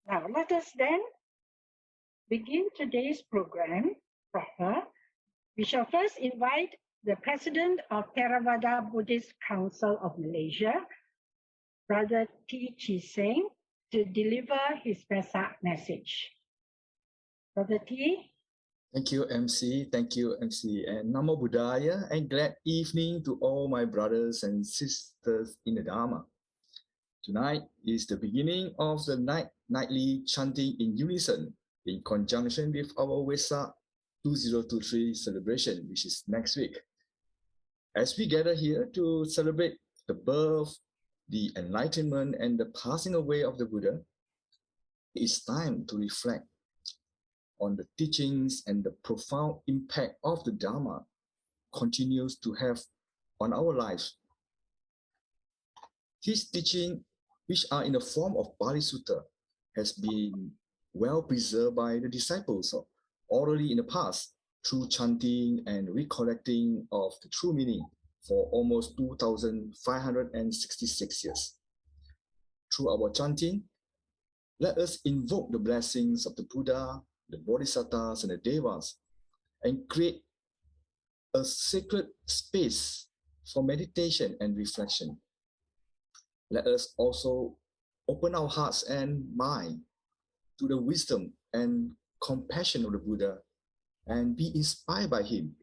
Now, let us then begin today's program proper. We shall first invite the President of Theravada Buddhist Council of Malaysia, Brother T. Seng, to deliver his Vesak message. Brother T. Thank you, MC. Thank you, MC. And Namo Buddhaya, and glad evening to all my brothers and sisters in the Dhamma. Tonight is the beginning of the nightly chanting in unison in conjunction with our Vesak 2023 celebration, which is next week. As we gather here to celebrate the birth, the enlightenment, and the passing away of the Buddha, it is time to reflect on the teachings and the profound impact of the Dhamma continues to have on our lives. His teaching, which are in the form of Pali Sutta, has been well preserved by the disciples orally in the past through chanting and recollecting of the true meaning for almost 2,566 years. Through our chanting, let us invoke the blessings of the Buddha, the Bodhisattvas, and the Devas, and create a sacred space for meditation and reflection. Let us also open our hearts and mind to the wisdom and compassion of the Buddha and be inspired by him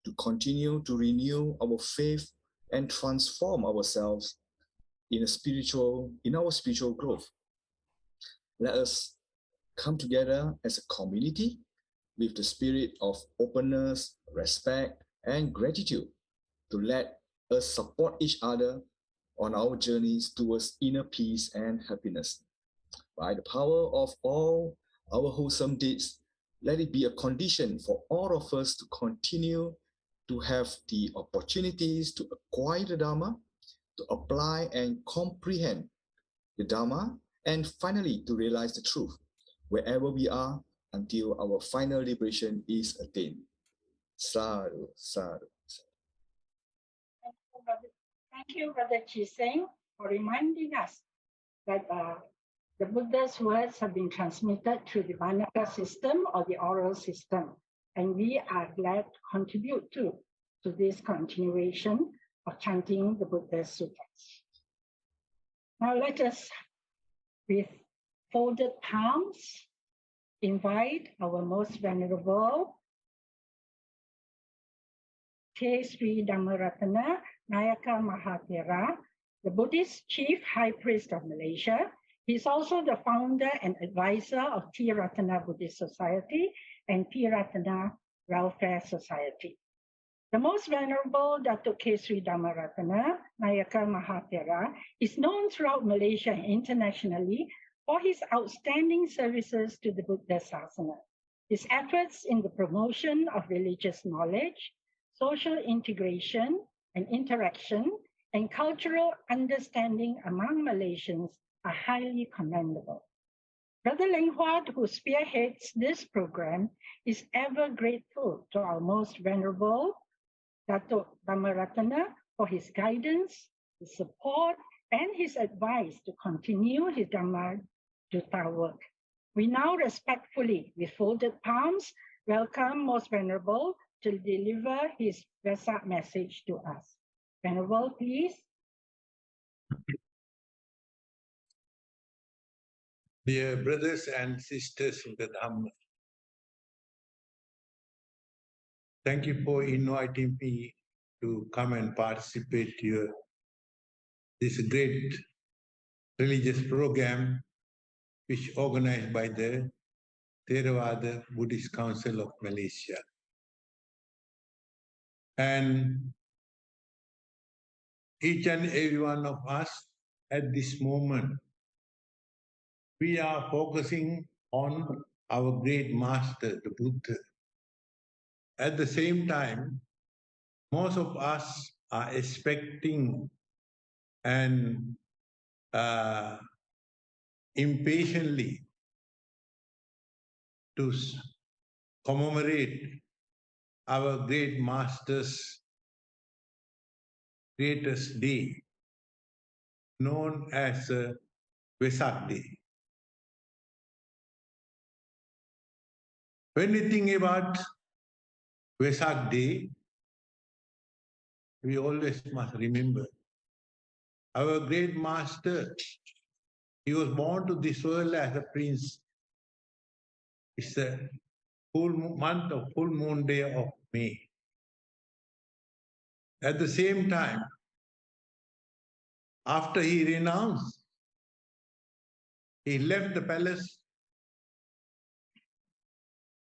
to continue to renew our faith and transform ourselves in our spiritual growth. Let us come together as a community with the spirit of openness, respect, and gratitude to let us support each other on our journeys towards inner peace and happiness. By the power of all our wholesome deeds, let it be a condition for all of us to continue to have the opportunities to acquire the Dhamma, to apply and comprehend the Dhamma, and finally to realize the truth wherever we are until our final liberation is attained. Sadhu, sadhu. Thank you, Brother Chee Seng, for reminding us that the Buddha's words have been transmitted through the Vandana system or the oral system, and we are glad to contribute to this continuation of chanting the Buddha's suttas. Now let us, with folded palms, invite our most venerable Chee Dhammaratana Nayaka Mahathira, the Buddhist chief high priest of Malaysia. He is also the founder and advisor of Dhammaratana Buddhist Society and Dhammaratana Welfare Society. The most venerable Datuk Sri Dhammaratana Nayaka Mahathira is known throughout Malaysia and internationally for his outstanding services to the Buddha Sasana. His efforts in the promotion of religious knowledge, social integration and interaction, and cultural understanding among Malaysians are highly commendable. Brother Leng Huat, who spearheads this program, is ever grateful to our most venerable Datuk Dhammaratana for his guidance, his support, and his advice to continue his Dhamma-Dutta work. We now respectfully, with folded palms, welcome Most Venerable to deliver his Vesak message to us. Venerable, please. Dear brothers and sisters in the Dhamma, thank you for inviting me to come and participate in this great religious program which organized by the Theravada Buddhist Council of Malaysia. And each and every one of us at this moment, we are focusing on our great master, the Buddha. At the same time, most of us are expecting and impatiently to commemorate our great master's greatest day, known as Vesak Day. When we think about Vesak Day, we always must remember our great master. He was born to this world as a prince. It's the full month of full moon day of May. At the same time, after he renounced, he left the palace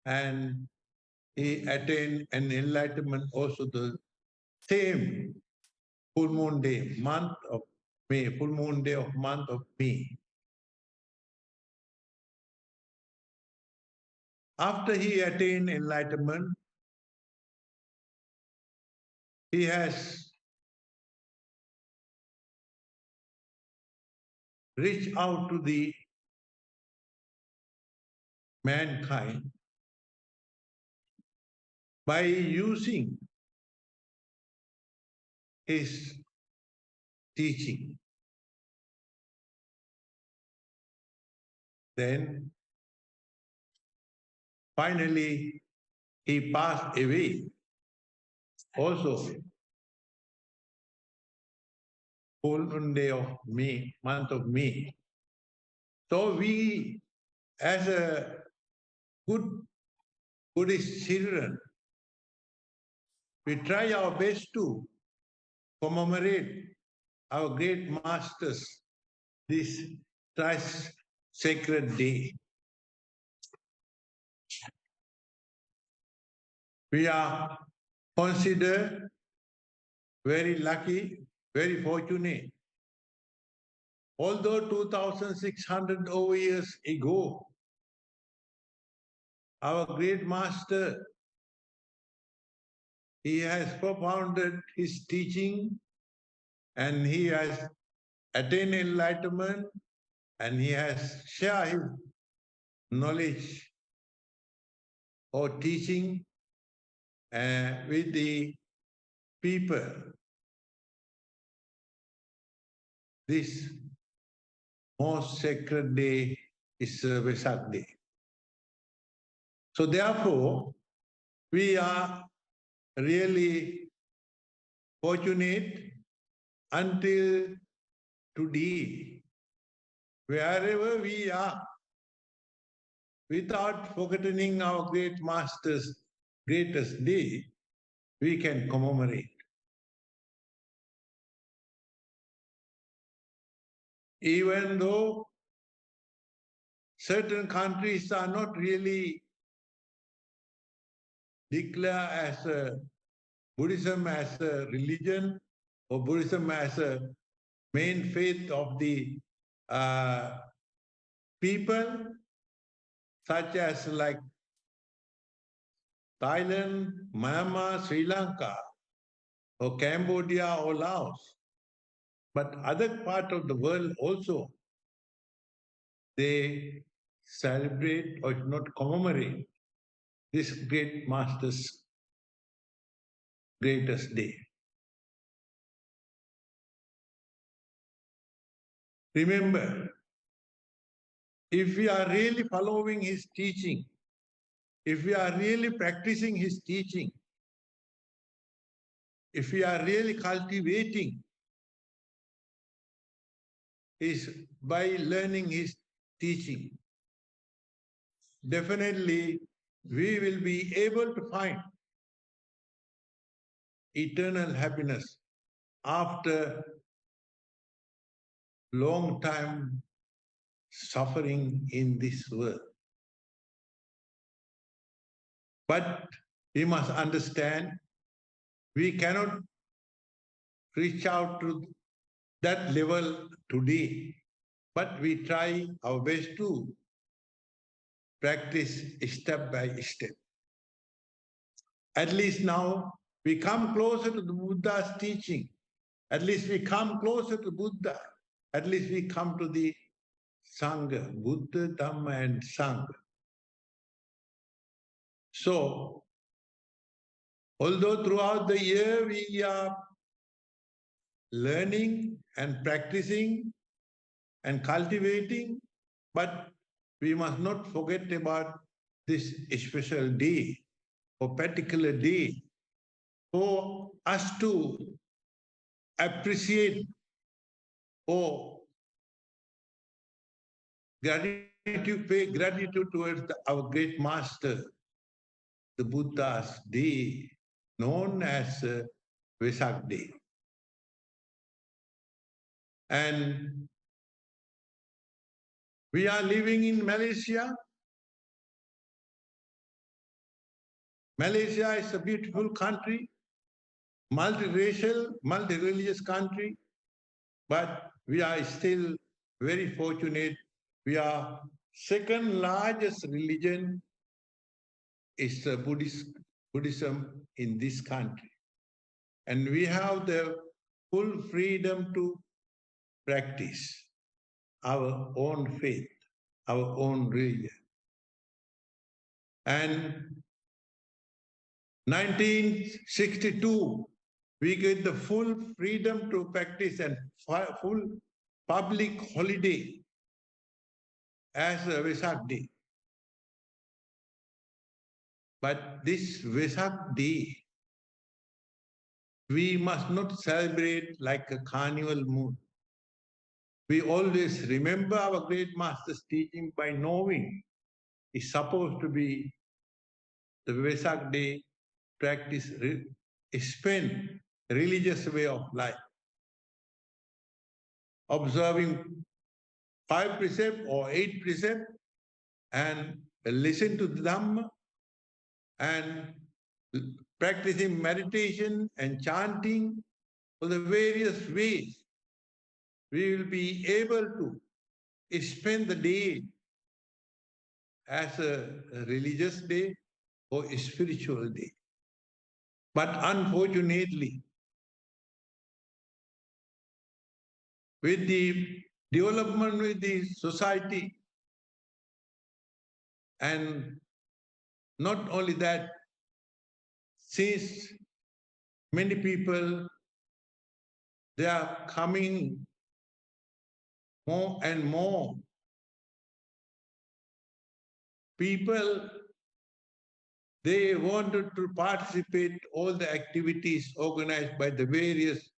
and he attained an enlightenment also the same full moon day, month of May, full moon day of month of May. After he attained enlightenment, he has reached out to the mankind by using his teaching. Then finally he passed away also full moon day of May, month of May. So we, as a good Buddhist children, we try our best to commemorate our great masters this thrice sacred day. We are considered very lucky, very fortunate. Although 2,600 over years ago, our great master, he has propounded his teaching and he has attained enlightenment and he has shared his knowledge or teaching with the people. This most sacred day is Vesak Day. So therefore, we are really fortunate until today, wherever we are, without forgetting our great master's greatest day, we can commemorate. Even though certain countries are not really declared as a Buddhism as a religion or Buddhism as a main faith of the people, such as like Thailand, Myanmar, Sri Lanka, or Cambodia or Laos. But other part of the world also, they celebrate or not commemorate this great master's greatest day. Remember, if we are really following his teaching, if we are really practicing his teaching, if we are really cultivating is by learning his teaching, definitely we will be able to find eternal happiness after long time suffering in this world. But we must understand we cannot reach out to that level today, but we try our best to practice step by step. At least now we come closer to the Buddha's teaching. At least we come closer to Buddha. At least we come to the Sangha, Buddha, Dhamma and Sangha. So, although throughout the year we are learning and practicing and cultivating, but we must not forget about this special day or particular day for us to appreciate or pay gratitude towards our great master, the Buddha's day, known as Vesak Day. And we are living in Malaysia. Malaysia is a beautiful country, multiracial, multi-religious country, but we are still very fortunate. We are second largest religion is the Buddhism in this country. And we have the full freedom to practice our own faith, our own religion. And 1962, we get the full freedom to practice and full public holiday as a Vesak Day. But this Vesak Day, we must not celebrate like a carnival mood. We always remember our great master's teaching by knowing it's supposed to be the Vesak Day practice, spend religious way of life. Observing 5 precepts or 8 precepts and listen to the Dhamma and practicing meditation and chanting for the various ways. We will be able to spend the day as a religious day or a spiritual day. But unfortunately, with the development with the society, and not only that, since many people, they are coming more and more people, they wanted to participate all the activities organized by the various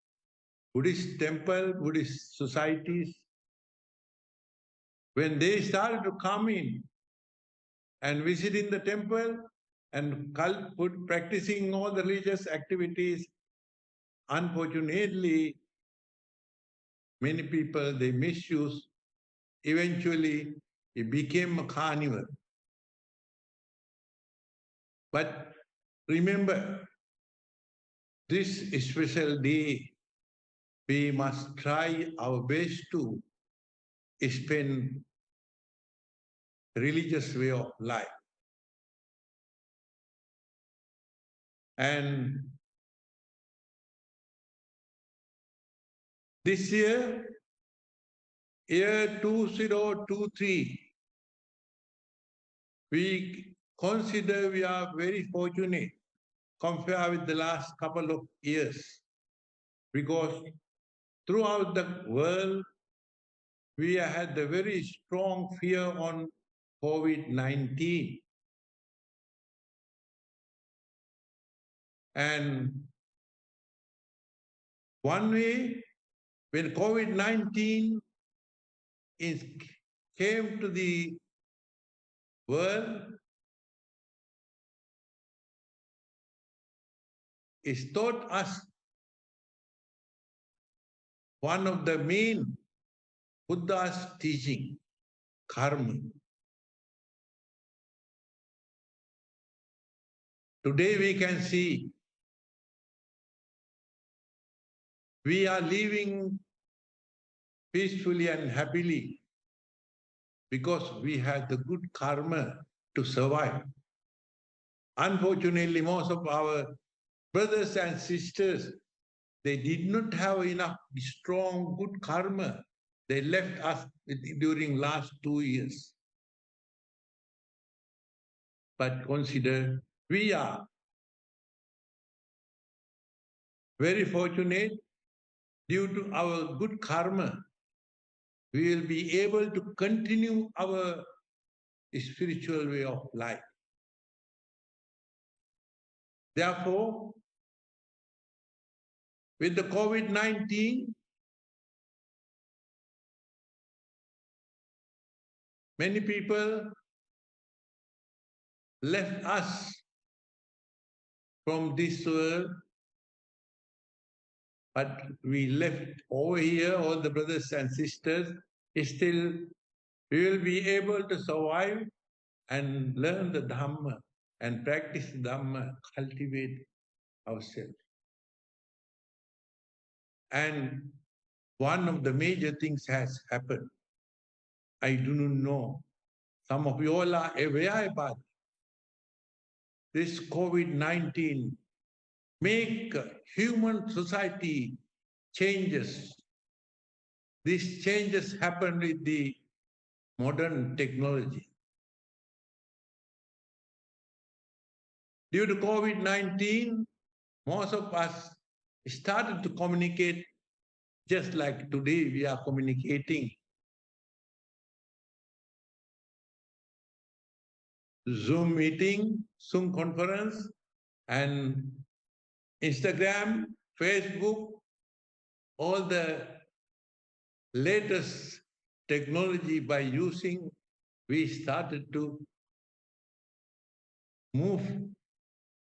Buddhist temple, Buddhist societies. When they started to come in and visiting the temple and practicing all the religious activities, unfortunately, many people, they misuse. Eventually, it became a carnival. But remember, this special day, we must try our best to spend religious way of life. And this year 2023, we consider we are very fortunate compared with the last couple of years, because throughout the world, we had a very strong fear on COVID-19. And one way, when COVID-19 came to the world, it taught us one of the main Buddha's teaching, karma. Today we can see we are living peacefully and happily because we had the good karma to survive. Unfortunately, most of our brothers and sisters, they did not have enough strong good karma. They left us during last 2 years. But consider, we are very fortunate. Due to our good karma, we will be able to continue our spiritual way of life. Therefore, with the COVID-19, many people left us from this world, but we left over here, all the brothers and sisters, still we will be able to survive and learn the Dhamma and practice Dhamma, cultivate ourselves. And one of the major things has happened. I do not know. Some of you all are aware about this COVID-19 make human society changes. These changes happen with the modern technology. Due to COVID-19, most of us started to communicate just like today we are communicating. Zoom meeting, Zoom conference, and Instagram, Facebook, all the latest technology by using, we started to move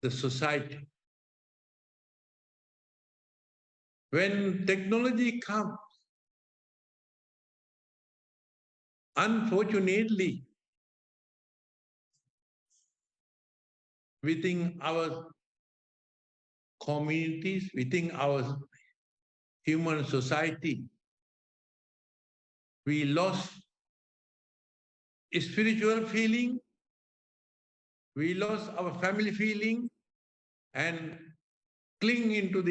the society. When technology comes, unfortunately, within our communities, within our human society, we lost spiritual feeling, we lost our family feeling, and cling into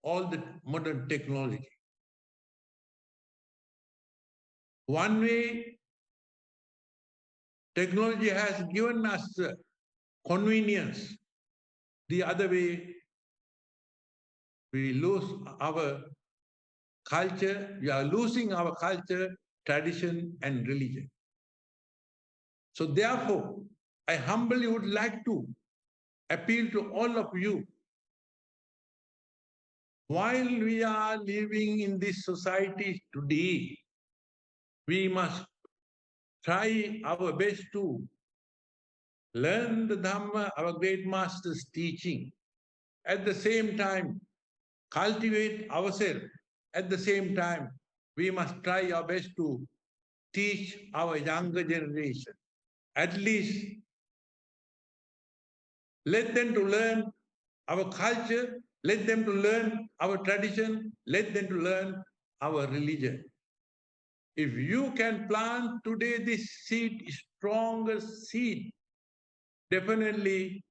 all the modern technology. One way, technology has given us convenience. The other way, we lose our culture, we are losing our culture, tradition, and religion. So therefore, I humbly would like to appeal to all of you. While we are living in this society today, we must try our best to learn the Dhamma, our great master's teaching. At the same time, cultivate ourselves. At the same time, we must try our best to teach our younger generation. At least let them to learn our culture, let them to learn our tradition, let them to learn our religion. If you can plant today this seed, stronger seed, definitely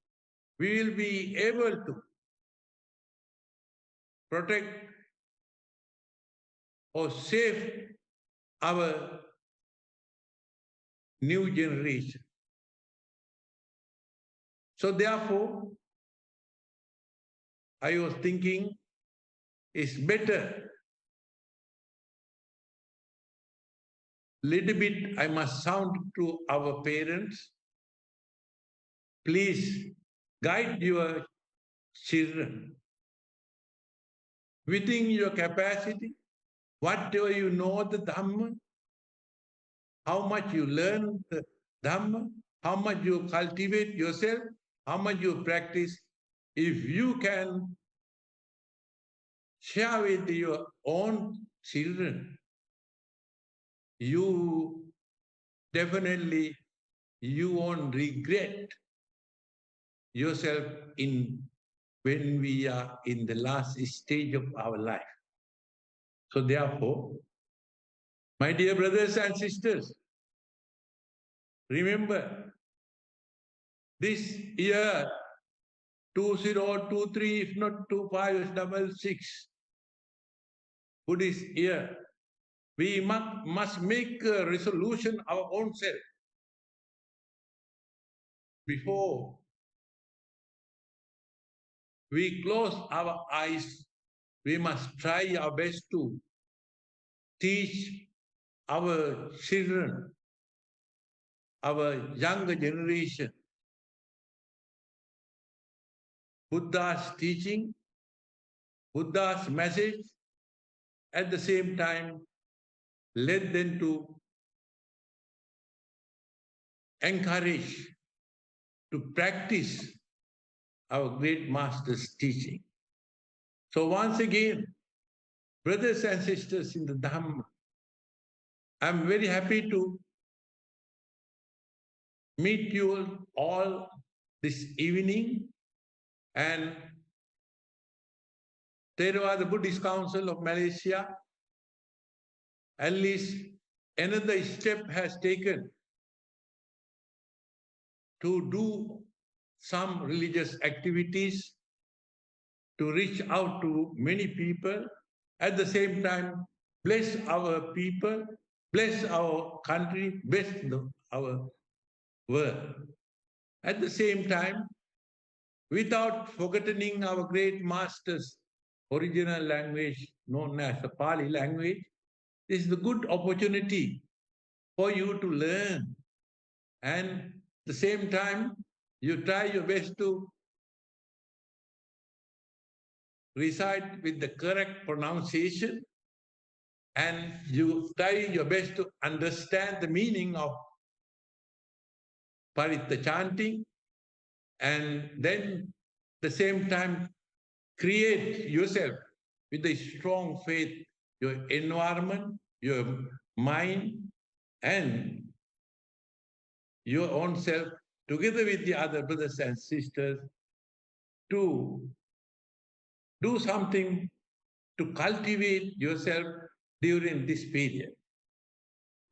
we will be able to protect or save our new generation. So therefore, I was thinking it's better, little bit I must sound to our parents, please guide your children within your capacity, whatever you know the Dhamma, how much you learn the Dhamma, how much you cultivate yourself, how much you practice. If you can share with your own children, you definitely you won't regret yourself when we are in the last stage of our life. So therefore, my dear brothers and sisters, remember this year 2023, if not 2566, Buddhist year, we must make a resolution our own self. Before we close our eyes, we must try our best to teach our children, our younger generation, Buddha's teaching, Buddha's message, at the same time led them to encourage, to practice our great master's teaching. So once again, brothers and sisters in the Dhamma, I'm very happy to meet you all this evening, and Theravada Buddhist Council of Malaysia at least another step has taken to do some religious activities, to reach out to many people, at the same time bless our people, bless our country, bless our world. At the same time, without forgetting our great master's original language known as the Pali language, this is a good opportunity for you to learn. And at the same time, you try your best to recite with the correct pronunciation, and you try your best to understand the meaning of Paritta chanting, and then at the same time create yourself with a strong faith, your environment, your mind, and your own self, together with the other brothers and sisters, to do something to cultivate yourself during this period.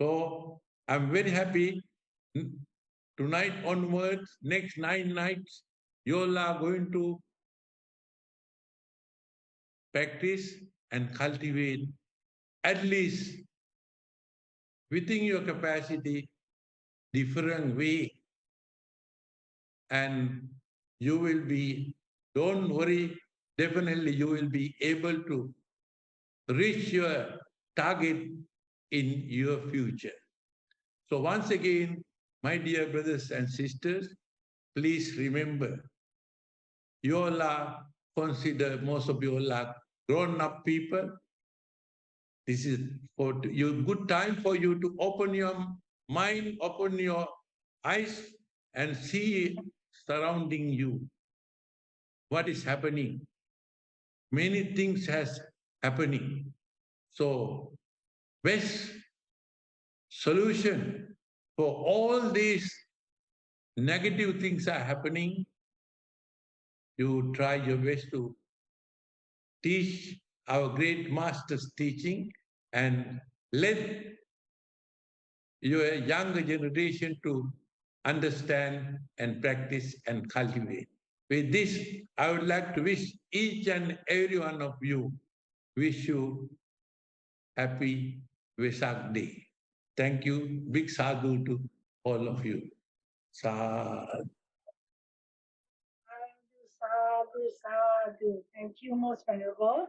So I'm very happy. Tonight onwards, next 9 nights, you all are going to practice and cultivate at least within your capacity, different way. And you will be, don't worry, definitely you will be able to reach your target in your future. So once again, my dear brothers and sisters, please remember, you all are considered, most of you all are grown-up people. This is for you, good time for you to open your mind, open your eyes, and see surrounding you what is happening. Many things has happening. So best solution for all these negative things are happening, you try your best to teach our great master's teaching and let your younger generation to understand and practice and cultivate. With this, I would like to wish each and every one of you, wish you happy Vesak Day. Thank you. Big sadhu to all of you. Sadhu. Sadhu, sadhu. Thank you, Most Venerable.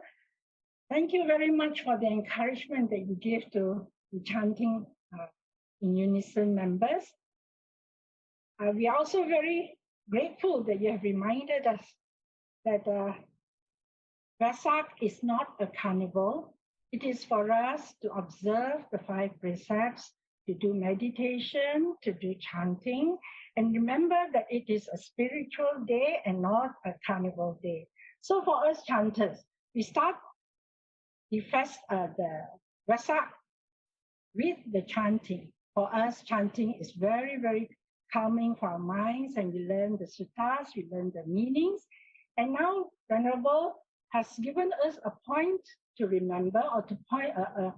Thank you very much for the encouragement that you give to the chanting in unison members. We are also very grateful that you have reminded us that Vesak is not a carnival. It is for us to observe the 5 precepts, to do meditation, to do chanting, and remember that it is a spiritual day and not a carnival day. So for us chanters, we start the Vesak with the chanting. For us, chanting is very, very calming for our minds, and we learn the suttas, we learn the meanings. And now Venerable has given us a point to remember, or to a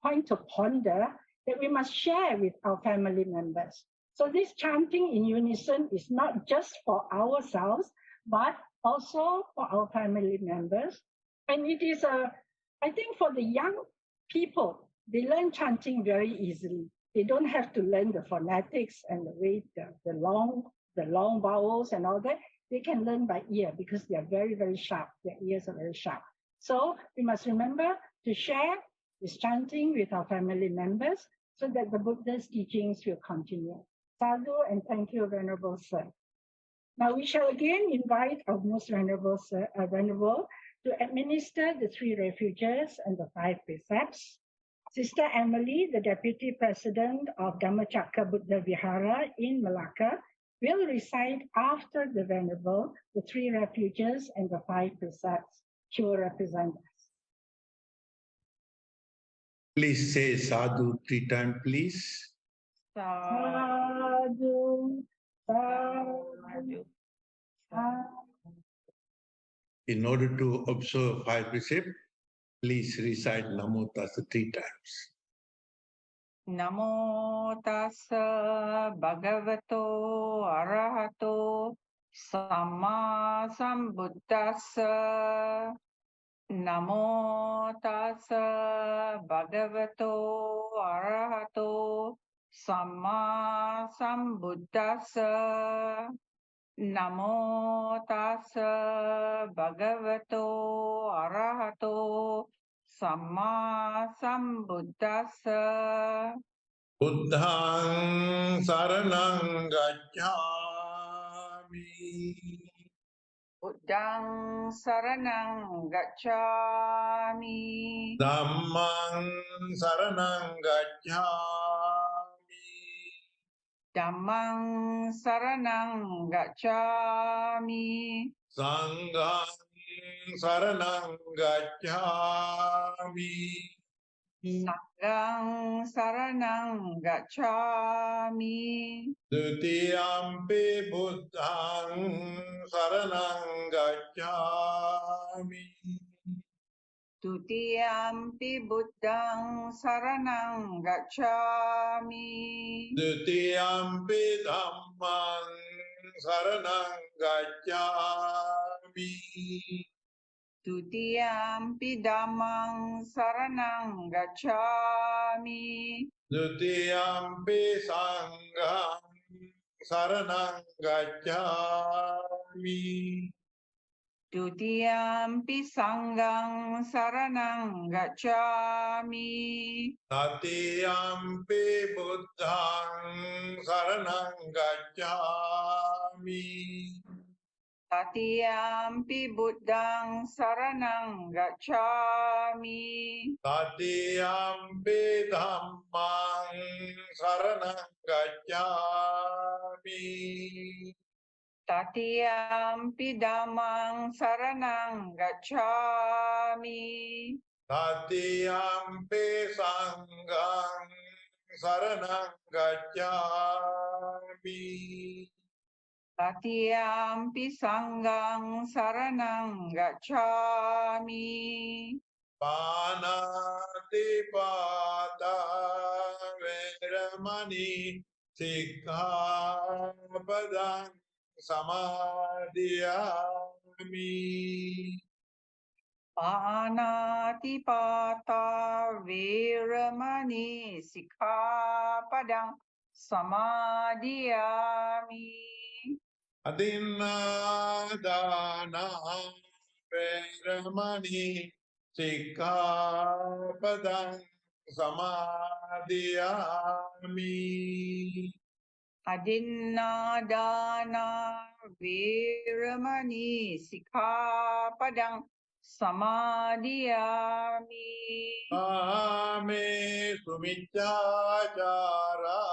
point to ponder, that we must share with our family members. So this chanting in unison is not just for ourselves, but also for our family members. And it is I think for the young people, they learn chanting very easily. They don't have to learn the phonetics and the way the long vowels and all that. They can learn by ear because they are very, very sharp. Their ears are very sharp. So we must remember to share this chanting with our family members so that the Buddha's teachings will continue. Sadhu, and thank you, Venerable Sir. Now we shall again invite our most venerable to administer the 3 refuges and the 5 precepts. Sister Emily, the Deputy President of Dhammacakkappavattana Vihara in Malacca, will recite after the venerable the 3 refuges and the 5 precepts. She will represent us. Please say sadhu 3 times, please. Sadhu, sadhu, sadhu. In order to observe 5 precepts, please recite Namo Tassa 3 times. Namo tassa bhagavato arahato samma sambuddhassa. Namo tassa bhagavato arahato samma sambuddhassa. Namo tassa bhagavato arahato samma sambuddhassa. Buddhang saranang gacchami. Buddhang saranang gacchami. Dhammang saranang gacchami. Dhammang saranang gacchami. Sanghang saranang gacchami. Sanghang saranang gacchami. Dutiyampi buddhang saranang gacchami. Tutiyampi buddhang saranang gacchami. Dutiyampi dhammang saranang gacchami. Tutiyampi dhammang saranang gacchami. Dutiyampi sanghang saranang gacchami. Tutiyampi sanghang saranang gacchami. Tatiyampi buddhang saranang gacchami. Tatiyampi buddhang saranang gacchami. Tatiyampi dhammang saranang gacchami. Tatiyampi dhammang saranang gacchami. Tatiyampi sanghang saranang gacchami. Tatiyampi sanghang saranang gacchami. Panatipata veramani sikkhapadang samadhiyami. Panatipata veramani sikkhapadang samadhiyami. Adinadana veramani sikkhapadang samadhiyami. Adinnadana veramani sikkhapadang samadhiyami. Ame sumiccācara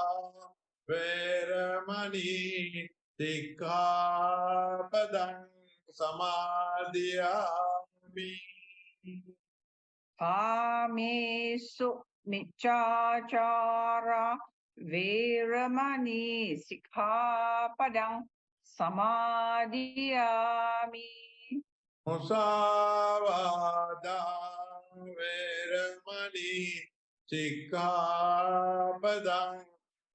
veramani sikkhapadang samadhiyami. Kamesu miccacara veramani sikkhapadang samadhiyami. Musavada veramani sikkhapadang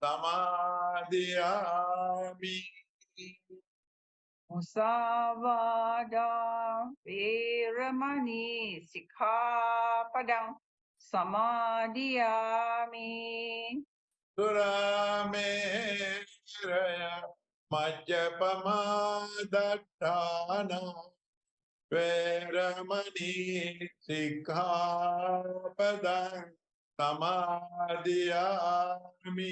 samadhiyami. Musavada veramani sikkhapadang samadhiyami. Surameraya majjapamadatthana veramani sikkhapadang samadhiyami.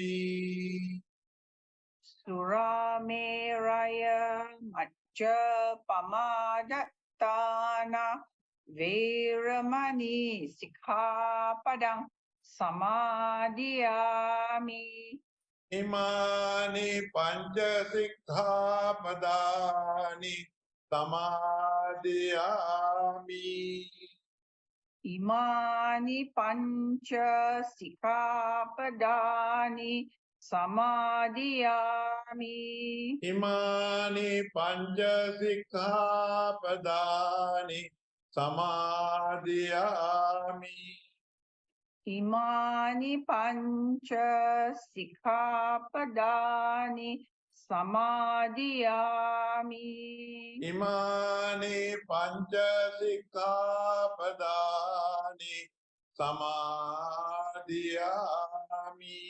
Surameraya Majapamadatana Veramani Sikkhapadang Samadhiyami. Imani pancha sikkhapadani samadhiyami. Imani pancha sikkhapadani samadhiyami. Imani pancha sikkhapadani samadhiyami. Imani pancha sikkhapadani samadhiyami. Imani pancha sikkhapadani samadhiyami.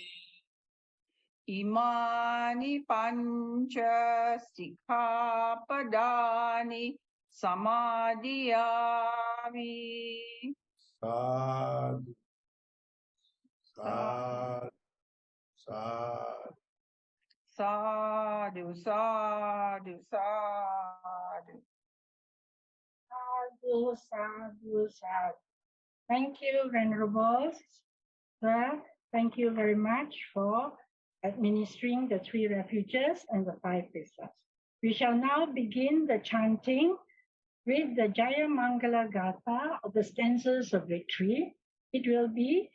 Imani pancha sikkhapadani samadhiyami. Sadhu, sadhu, sadhu. Sadhu, sadhu, sadhu. Sadhu, sadhu, sadhu. Thank you, Venerable Sir. Thank you very much for administering the 3 refuges and the 5 precepts. We shall now begin the chanting with the Jayamangala Gatha of the stanzas of victory. It will be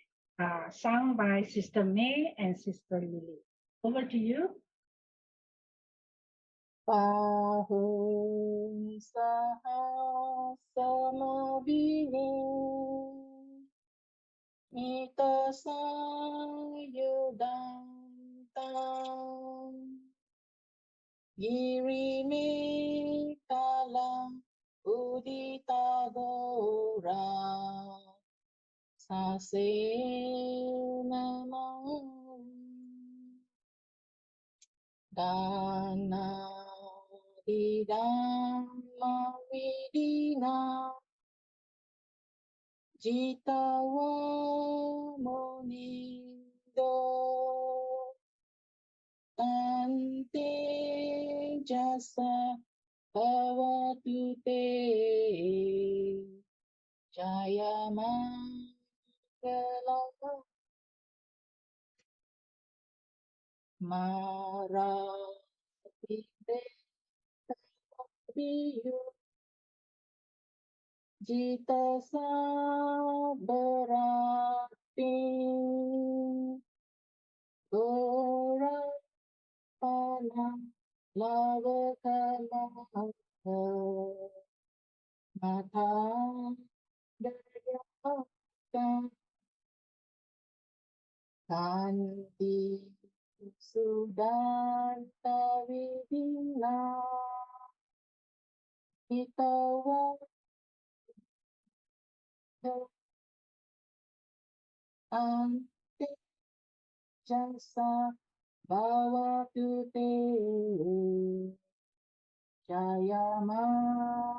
sung by Sister May and Sister Lily. Over to you. Pahum saha samabini Metta Sutta Girimi Kala Udita Gora Sasenamam Dana di Dhamma Vidina Jitawa Munido Tante Jasa Bhavatu Te Jayamangala Marati Biyu Jita Sabarati Gora Pana Lavakama Mata Daya Kanti Sudanta Vidina Itawa Ante Jasa Bhavatu Te Jayamangala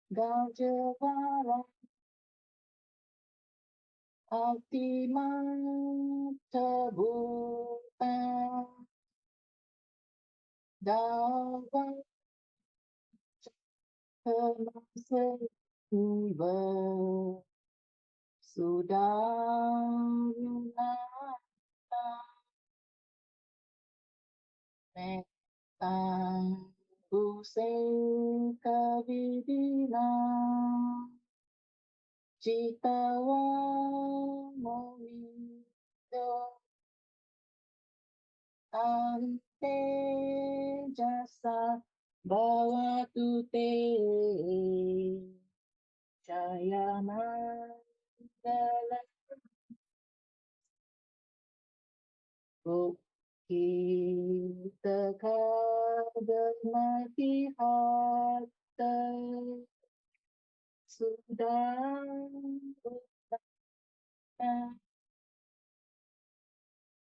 Gajavara Atimata Bhuta Dava Kamasewa Sudarunata Metta Sutta Kavidina Jitawa Momido Ante Jasa Bhavatu Te Jayamangala Kita Kadamati Hatta Sudah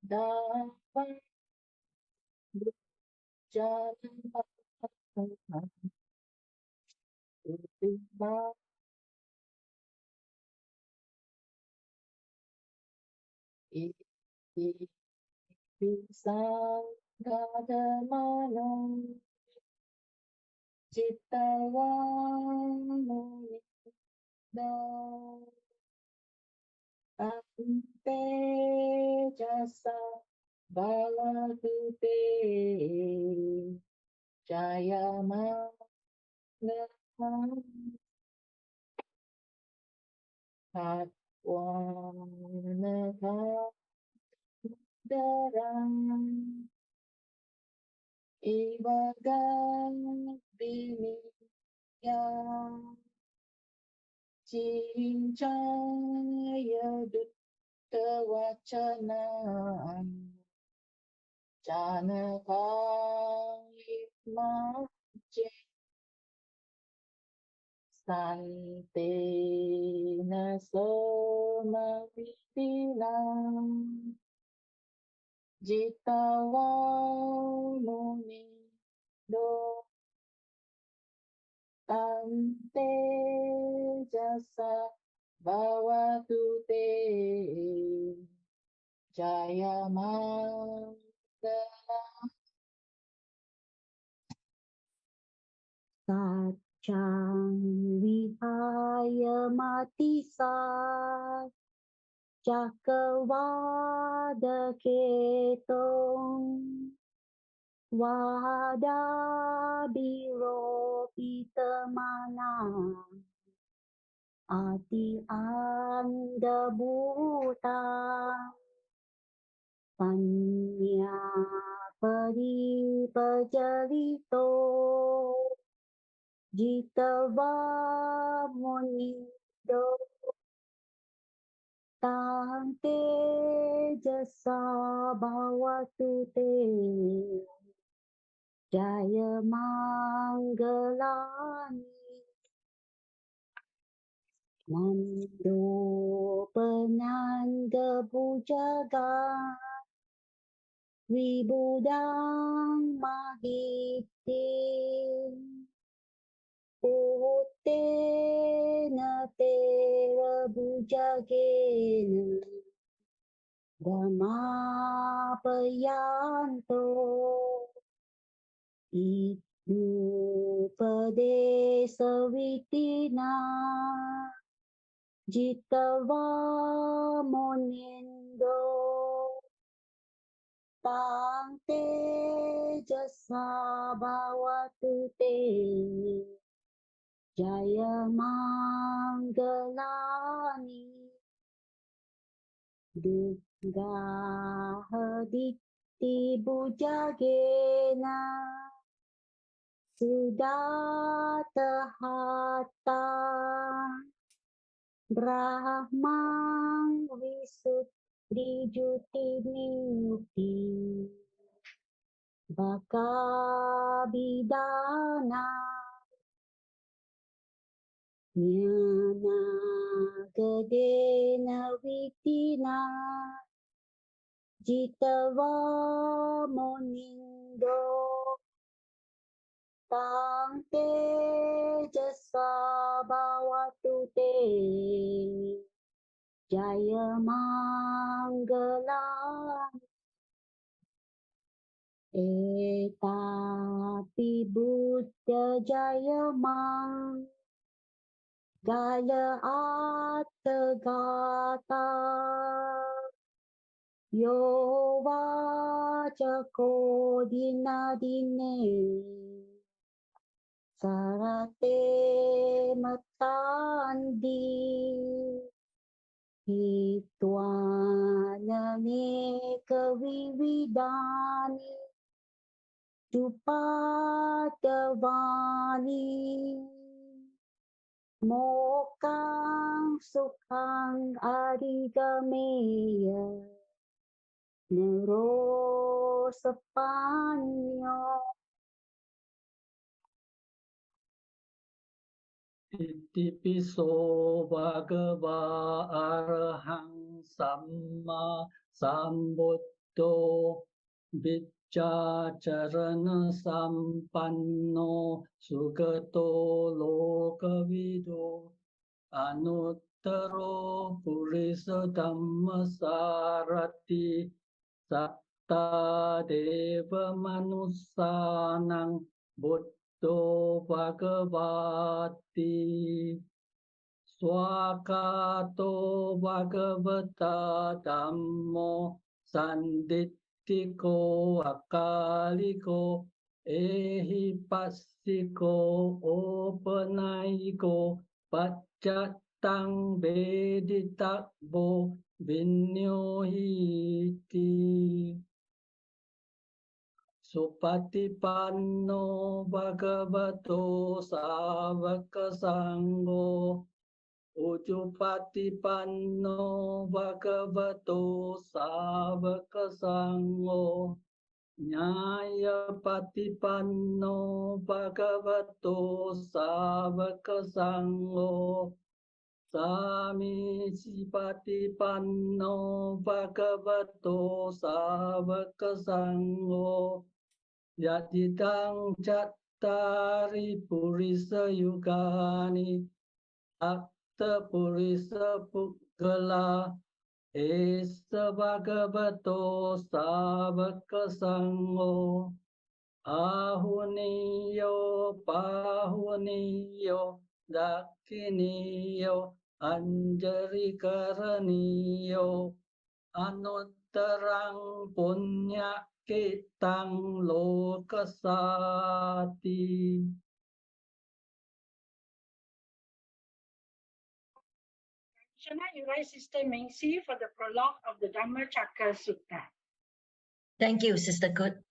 dapat berjalan iti Sangha Dhammano Cittavanu Ante Jasa Bhavatu Te Jayamangala Gatha Darang Ivagan Biniya Cinchaya Dutta Vachana Janakayitma Santena Somavitinam Jitavamuni Do Tante Jasa Bhavatu Te Jayamangala Sachang Vihaya Matisa Cakkavada Ketong Vada Biro Pitamana Ati Anda Bhuta Panya Pari Pajarito Jitava Munido Tante Jasa Bhavatu Te Jayamangalani Nando Penanda Bujaga Vibudang Mahite Utena Tera Bujagena Dhamma Payanto Itu Padesa Vitina Jitava Monindo Tante Jasa Bhavatu Te Jayamangalani Durga Haditi Bujagena Sudata Hatta Brahmang Visuddhi Juti Niti Baka Bidana Jnana Gadena Vitina Jitava Monindo Tante Jasa Bhavatu Te Jayamangalani Etapi Buddha Jayamangala Gatha Yo Vachako Dinadine Sarate Matandi Hitwana Kavividani Dupadavani Mokang Sukhang Adigameya Nero Sapanyo Itipiso bhagava arahang samma sambuddho vicchacharana sampanno sugato lokavido Taro Purisa Dhammasarati Satta Deva Manusanang Buddho Bhagavati Swakato Bhagavata Dhammo Sandittiko Akaliko Ehi Passiko Opanayiko Paccatang Veditakbo Vinyohiti Supatipanno Bhagavato Savaka Sangho Ujupatipanno Bhagavato Savaka Sangho Nyaya Patipanno Bhagavato Savaka Sangho Sami Sipatipanno Bhagavato Savaka Sangho Yatitang Cattari Purisa Yugani Akta Purisa Puggala Esa Bhagavato Savaka Sangho Ahuniyo Pahuniyo Dakiniyo Anjari Karaniyo Anuttarang Punya Kitang Lokasati. Shana, you raise Sister Mengsi for the prologue of the Dhammacakkappavattana Sutta. Thank you, Sister Good.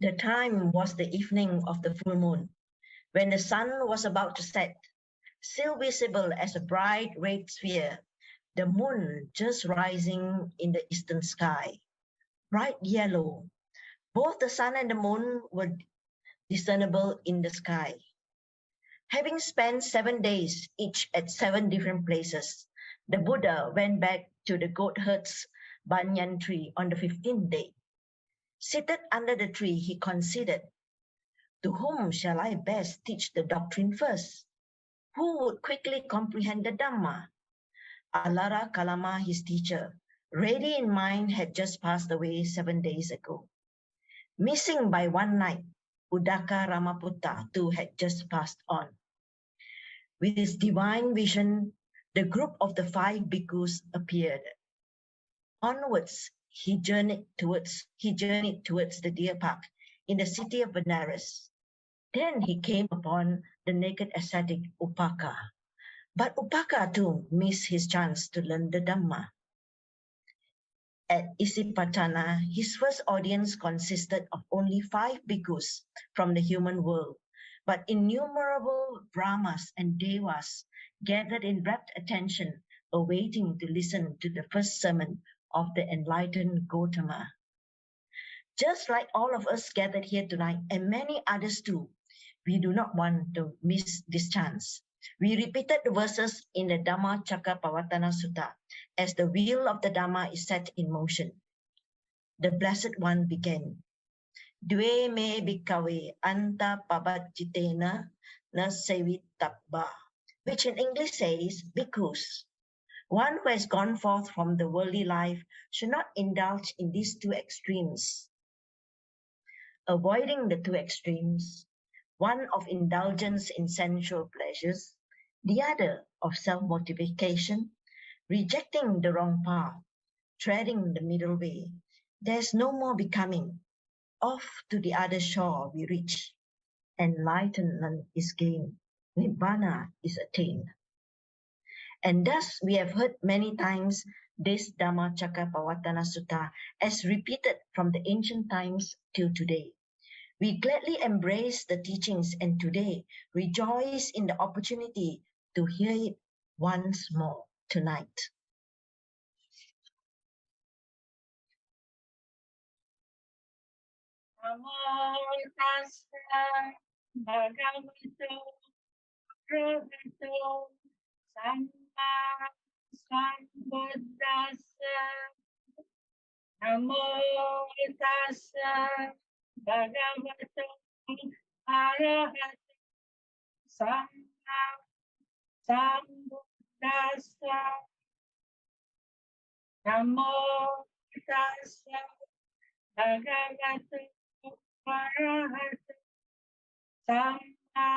The time was the evening of the full moon, when the sun was about to set, still visible as a bright red sphere, the moon just rising in the eastern sky, bright yellow. Both the sun and the moon were discernible in the sky. Having spent 7 days each at 7 different places, the Buddha went back to the goat herd's banyan tree on the 15th day. Seated under the tree, he considered, to whom shall I best teach the doctrine first? Who would quickly comprehend the Dhamma? Alara Kalama, his teacher, ready in mind, had just passed away 7 days ago. Missing by one night, Uddaka Ramaputta too had just passed on. With his divine vision, the group of the 5 bhikkhus appeared. Onwards, he journeyed towards the deer park in the city of Benares. Then he came upon the naked ascetic Upaka. But Upaka too missed his chance to learn the Dhamma. At Isipatana, his first audience consisted of only 5 bhikkhus from the human world, but innumerable Brahmas and Devas gathered in rapt attention, awaiting to listen to the first sermon of the enlightened Gautama. Just like all of us gathered here tonight, and many others too, we do not want to miss this chance. We repeated the verses in the Dhammacakkappavattana Sutta as the wheel of the Dhamma is set in motion. The Blessed One began, Dve me bhikkhave anta pabajitena na sevitabba, which in English says, bhikkhus, one who has gone forth from the worldly life should not indulge in these 2 extremes. Avoiding the 2 extremes, one of indulgence in sensual pleasures, the other of self-mortification, rejecting the wrong path, treading the middle way, there's no more becoming. Off to the other shore we reach. Enlightenment is gained. Nibbana is attained. And thus we have heard many times this Dhammacakkappavattana Sutta as repeated from the ancient times till today. We gladly embrace the teachings and today rejoice in the opportunity to hear it once more tonight. Namo tassa bhagavato arahato samma sambuddhassa. Namo tassa bhagavato arahato samma sambuddhassa. tassa Namo tassa Bhagavato Arahato Samma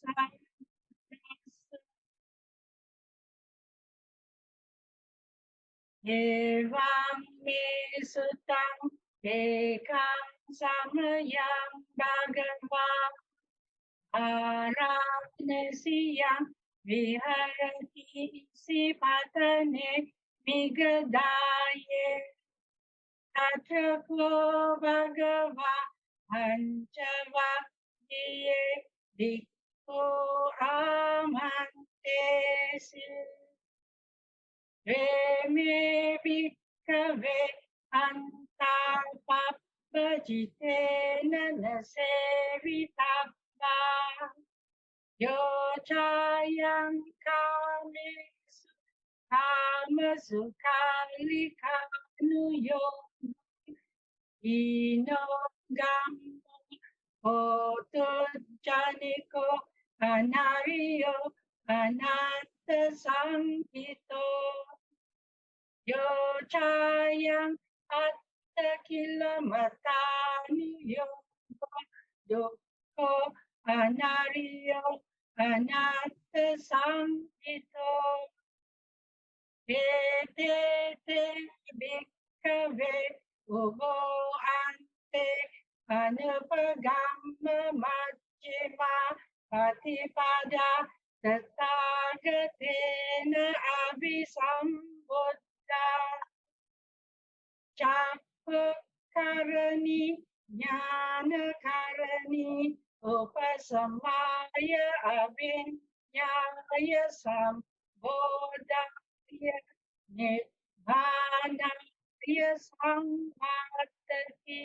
Sambuddhassa Evam me suttam ekam samayam bhagava aranasiyam viharati sipatane vigadaye atrako bhagava panchavaktiye bhikkhu amante Reme bhikkave antapapajitena nasevitabba yochayam kamesu kamasu kalikanuyo inogamo otojaniko anariyo ananta sankito yochayam attakilamatani yoko anariyo anatta sankito Vedete bhikkave uvo ante anupagamma majjhima patipada tathāgatena abhisambuddha Chakkakarani jnanakarani upasamaya abhinyaya sambodhaya nibbānaya samvatati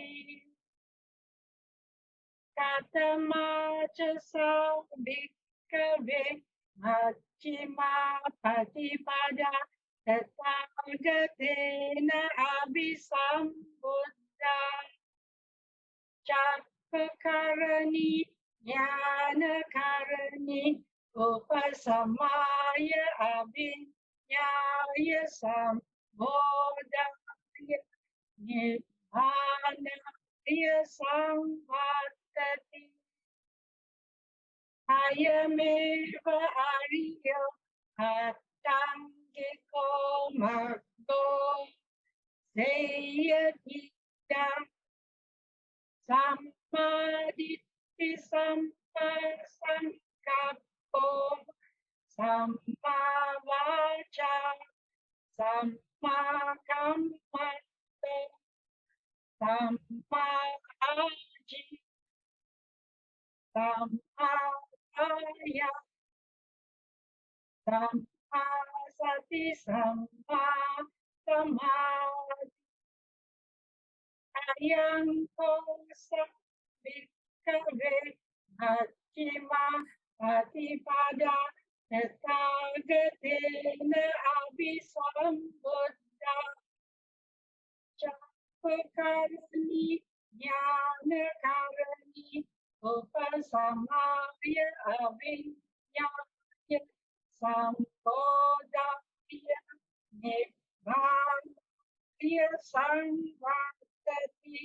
Chattamanawaka bhikkave majjhima patipada tathāgatena abhisambuddha Chakkakarani jnanakarani upasamaya abhinyaya sambodhaya nibbānaya samvatati Ayameva ariyo attangiko maggo seyatidam sammaditthi sampasankappo sammavaca sammakammanto sammahaji sammaya sammāsati sammāsamādi ayam kosa bhikkave majjhima patipada tathāgatena abhisambuddha Chakkakarani jnanakarani upasamaya abhinyaya sambodhaya nibbānaya samvatati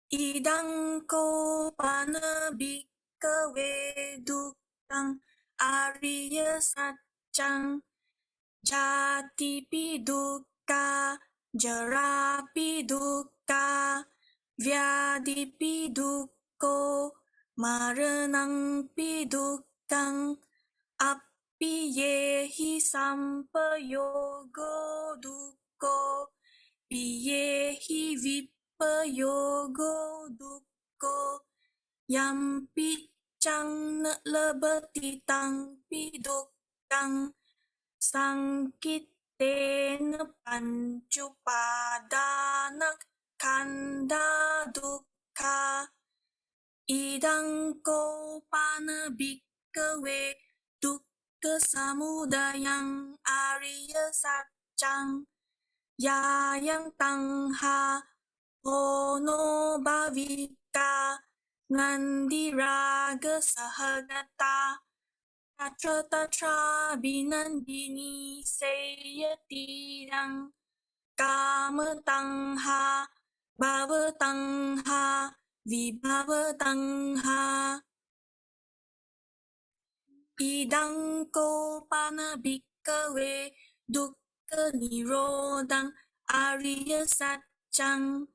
Idang ko pana bhikkave dukkhaṃ ariya saccang jati pi dukkha jara pi dukkha vyadi pi dukkho maranang pi dukkhaṃ appi yehi sampayogo dukkho piyehi vipayogo dukkho yampi chang na labati tang pi dukkhaṃ sankitena pancupadana kanda dukkha idang ko pana bhikkave dukkha samudayang ariya saccang yayang tangha hono bhavika ngandiraga sahagata tatra binandini seyatidang kamatangha bhavatangha vibhavatangha idang ko pana bhikkhave dukkha nirodhang ariya satchang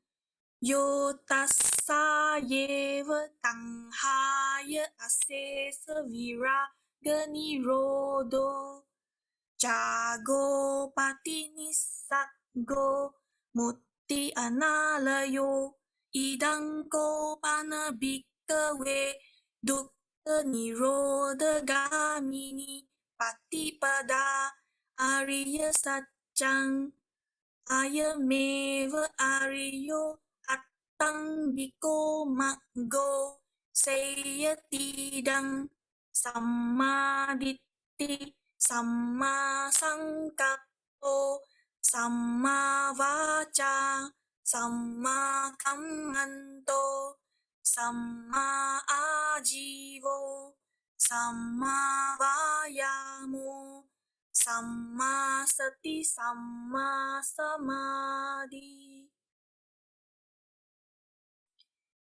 yo tassa yeva tanghaya asesa viraga nirodho jago pati nisaggo mutti analayo idang ko pana bhikkhave dukkha nirodha gamini patipada ariya satchang ayameva ariyo attang biko maggo seyatidang sammaditthi samma sangkappo samma vaca samma kammanto samma ajivo samma vayamo samma sati samma samadhi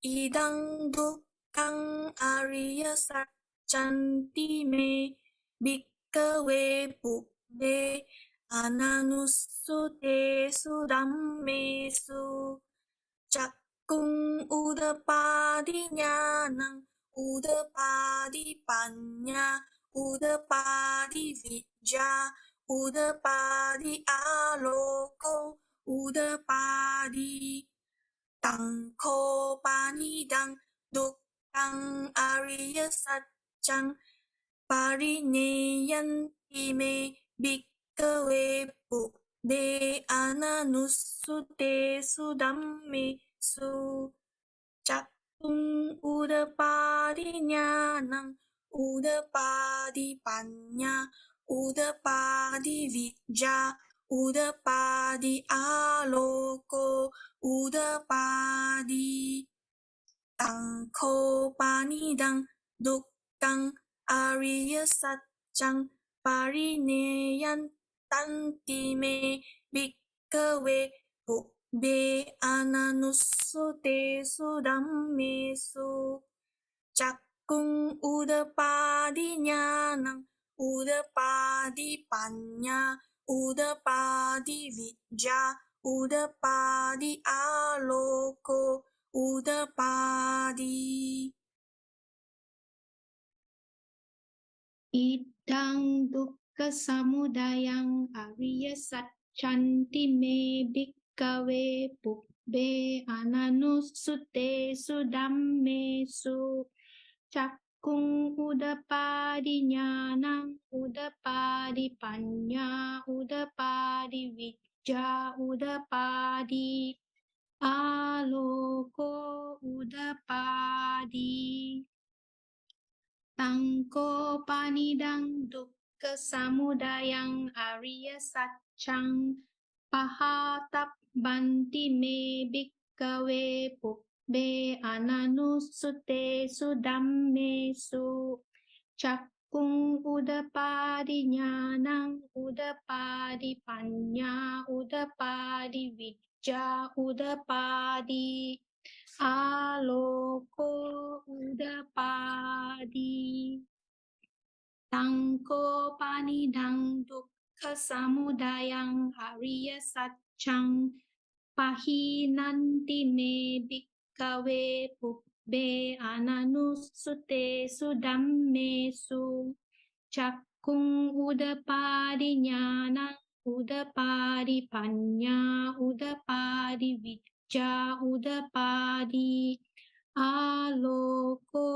idang dukkang ariya satchanti me bhikkhave pubbhe ananussute sudammesu cakkung udapadi nyanang udapadi panya udapadi vijja udapadi aloko udapadi tangko panidang dukkang ariya satchang parineyanti me bhikkhave pubbhe ananussute sudammesu cakkung udapadi nyanang udapadi panya udapadi vijja udapadi aloko udapadi tangko panidang dukkang ariya satchang parineyantanti me bhikkhave pubbhe ananussute sudammesu cakkung udapadi nyanang udapadi panya udapadi vijja udapadi aloko udapadi idang dukkha samudayang ariya satchanti me bhikkhave pubbhe ananussute sudammesu cakkung udapadi nyanang udapadi panya udapadi vijja udapadi aloko udapadi tangko panidang dukkha samudayang ariya satchang pahatap banti me bhikkhave pubbhe ananussute sudammesu cakkung udapadi nyanang udapadi panya udapadi vijja udapadi aloko udapadi tangko panidang dukkha samudayang ariya satchang pahinanti me bhikkhave pubbhe ananussute sudammesu cakkung udapadi nyanang udapadi panya udapadi vijja udapadi aloko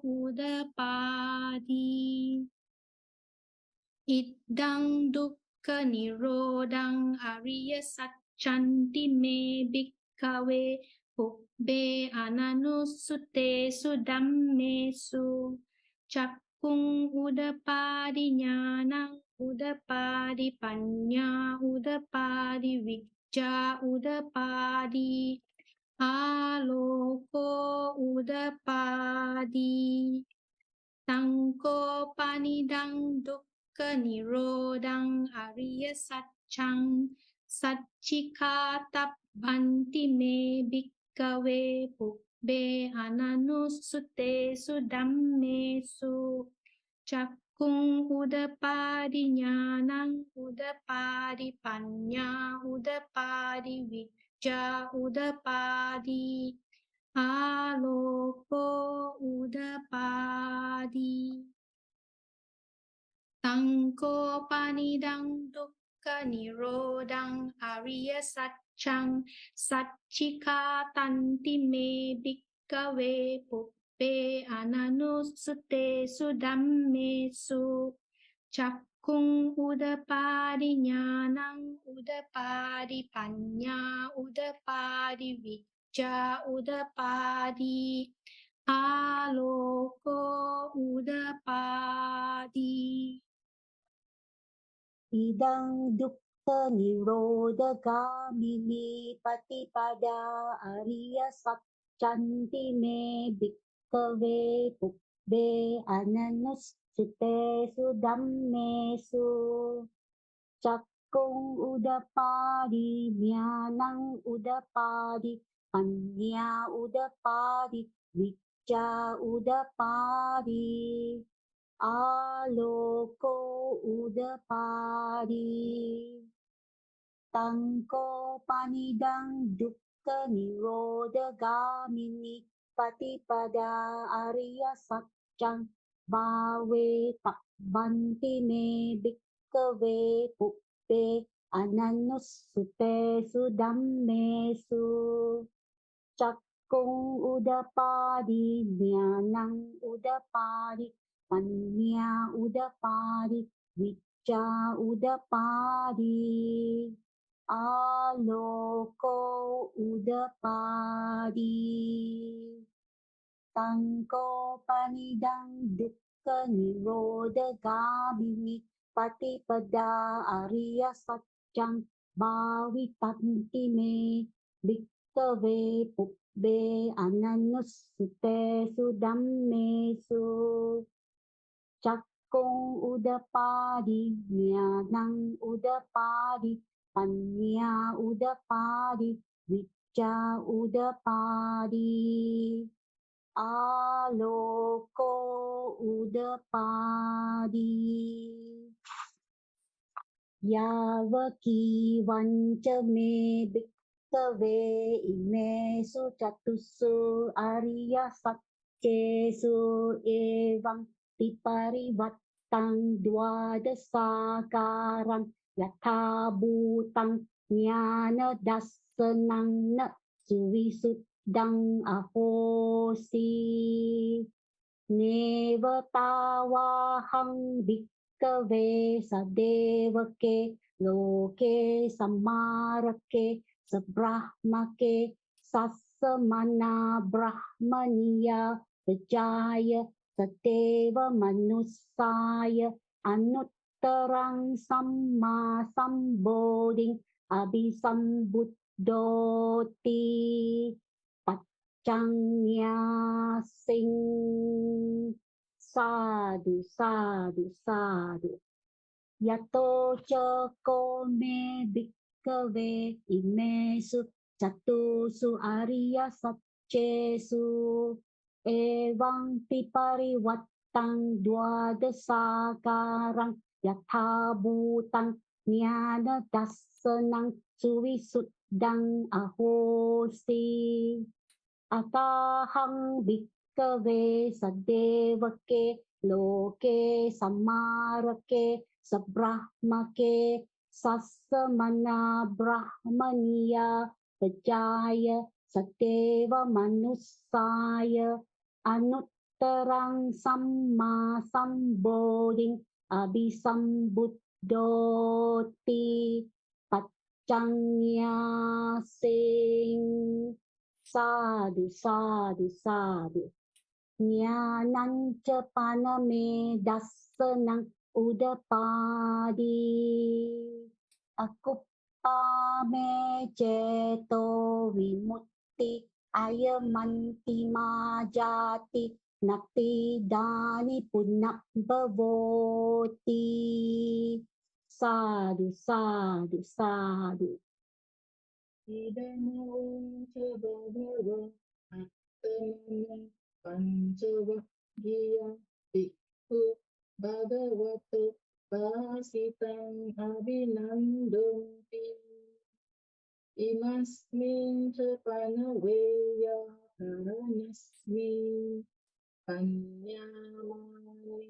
udapadi idang dukkha nirodhang ariya satchanti me bhikkhave pubbhe ananussute sudammesu cakkung udapadi nyanang udapadi panya udapadi vijja udapadi aloko udapadi tangko panidang dukkha nirodang ariya satchang satchikatappvanti me bhikkhave pubbe ananussuttesu dhammesu Cakkung udapadi nyanang udapadi panya udapadi vijja udapadi aloko udapadi Tangko panidang dukkha nirodang ariya satchang satchikatanti me bhikkhave puppe ananussuttesu dhammesu Cakkung udapadi nyanang udapadi panya udapadi vijja udapadi aloko udapadi Idang dukkha nirodha gamini patipada ariya satchanti me bhikkhave pubbe ananussuttesu dhammesu Cakkung udapadi nyanang udapadi panya udapadi vijja udapadi aloko udapadi Tangko panidang dukkha nirodha gamini patipada ariya satchang bhave tappvanti me bhikkhave puppe ananussuttesu dhammesu Cakkung udapadi nyanang udapadi panya udapadi vijja udapadi aloko udapadi Tangko panidang dukkha nirodha gamini patipada ariya satchang bhavitanti me bhikkhave pubbe ananussuttesu dhammesu Cakkung udapadi nyanang udapadi panya udapadi vijja udapadi aloko udapadi Yavaki vanca me bhikkhave imesu chatussu ariya satchesu evang Piparivattang dwadasakaram yatha bhutang jnana dassanang na suvisuddhang ahosi neva tavahang bhikkhave sadevake loke samarake sabrahmake sassamana brahmaniya vijaya Sateva manussaya anuttarang samma sambodhing abhisambuddhoti paccangya sing sadhu sadhu sadhu yato cako me bhikkhave imesu chatusu ariya satchesu Evang piparivattang dwadasakaram yatha bhutang jnana dassanang suvisuddhang ahosi atahang bhikkhave sadevake loke samarake sabrahmake sassamana brahmaniya vijaya sateva manussaya anuttarang samma sambodhing abhisambuddhoti paccangya sing sadhu sadhu sadhu jnananca paname dassanang udapadi akuppame ceto vimutti ayamanti majati Nati dani punnak bhavoti. Sadhu, sadhu, sadhu. Idamam ca bhagava attamana pancavaggiya bhikkhu bhagavato vasitam abhinandanti. Imasmin ca panaveya karanasmi panyamani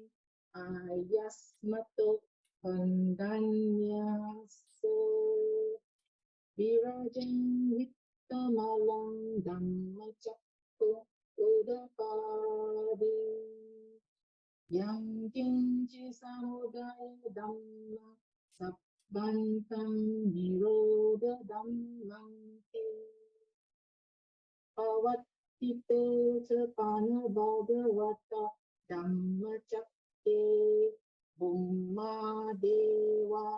ayasmato pandanyasa. Virajan vittamalang Dhammacakkappavattana Yang kinci samudaya dhamma sabbantam nirodha dhammanti. Pavattite cepana bhagavata dhammacakke bumma deva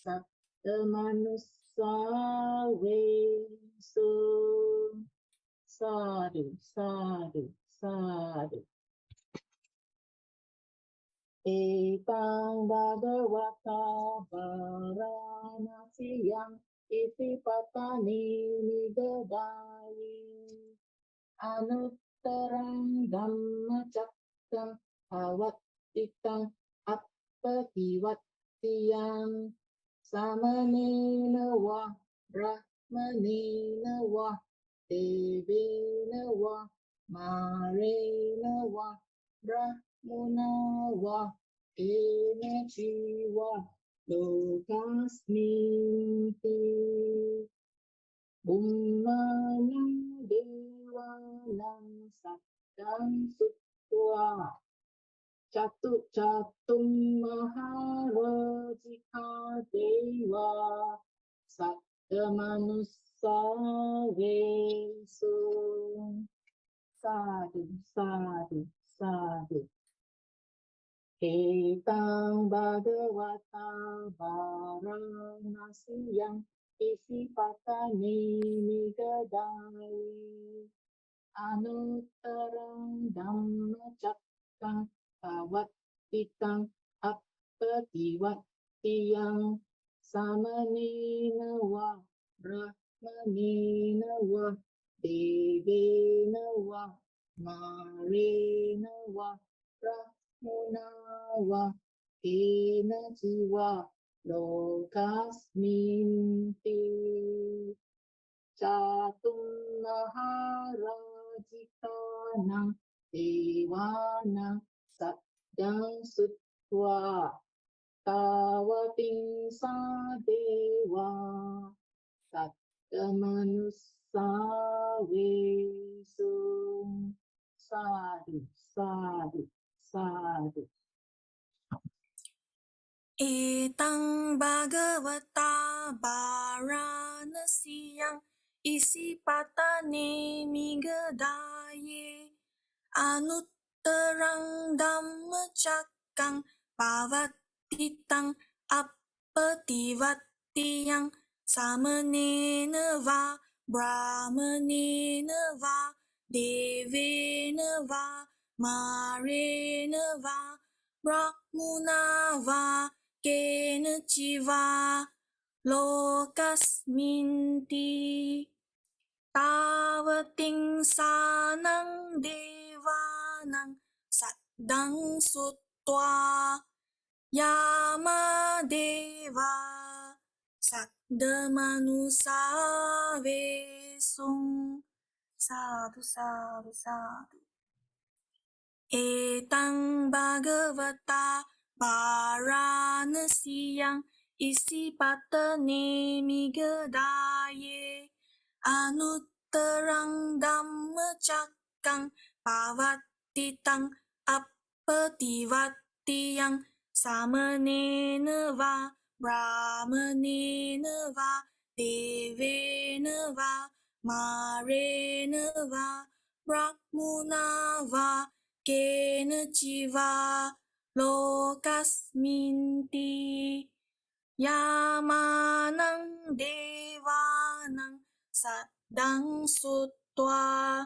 Chattamanawaka Sadhu, sadhu, sadhu. Etang bhagavata varanasiyang itipatani nigadai anuttarang dhammacakkam avattitang appativattiyang samanena va brahmanena va devena va marena va brahmana va ena jiva lokasminti. Bummanam devanam saddam sutva Chatum maharajika deva Chattamanusavesu. Sadhu, sadhu, sadhu. Etang bhagavata varanasiyang isipatani nigadai anuttarang dhammacakkam avattitang appativattiyang samanena va brahmanena va devena va marena va brahmana va ena jiva lokasminti. Chatum maharajikanang devanang saddang sutva tavating sadeva saddamanusavesu. Sadhu, sadhu, sadhu. Etang bhagavata varanasiyang isipatane migadaye anuttarang dhammacakkam pavattitang appativattiyang samanena va brahmanena va devena va marena va brahmana va kena jiva lokasminti. Tavating sanang devanang saddang sutva yama deva saddamanusavesu. Sadhu, sadhu, sadhu. Etang bhagavata varanasiyang isipatane migadaye anuttarang dhammacakkam pavattitang appativattiyang samanena va brahmanena va devena va marena va brahmana va kena jiva lokasminti. Yamanang devanang saddang sutva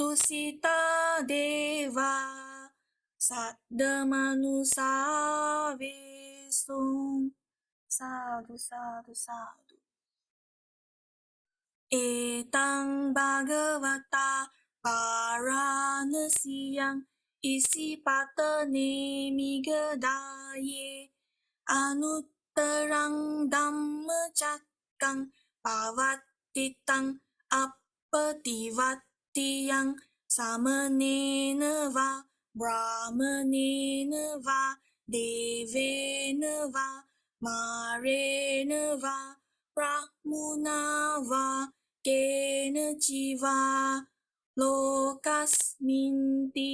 Tusita Deva Saddha Manusa Vesum. Sadhu, sadhu, sadhu. Etang Bhagavata Varanasiyang Isipatane Migadaye Anuttarang Dhammacakkang Pavattitang Appativattiyang Samanena va Brahmanena va Devena va Marena va Brahmuna va Kena Jiva Lokasminti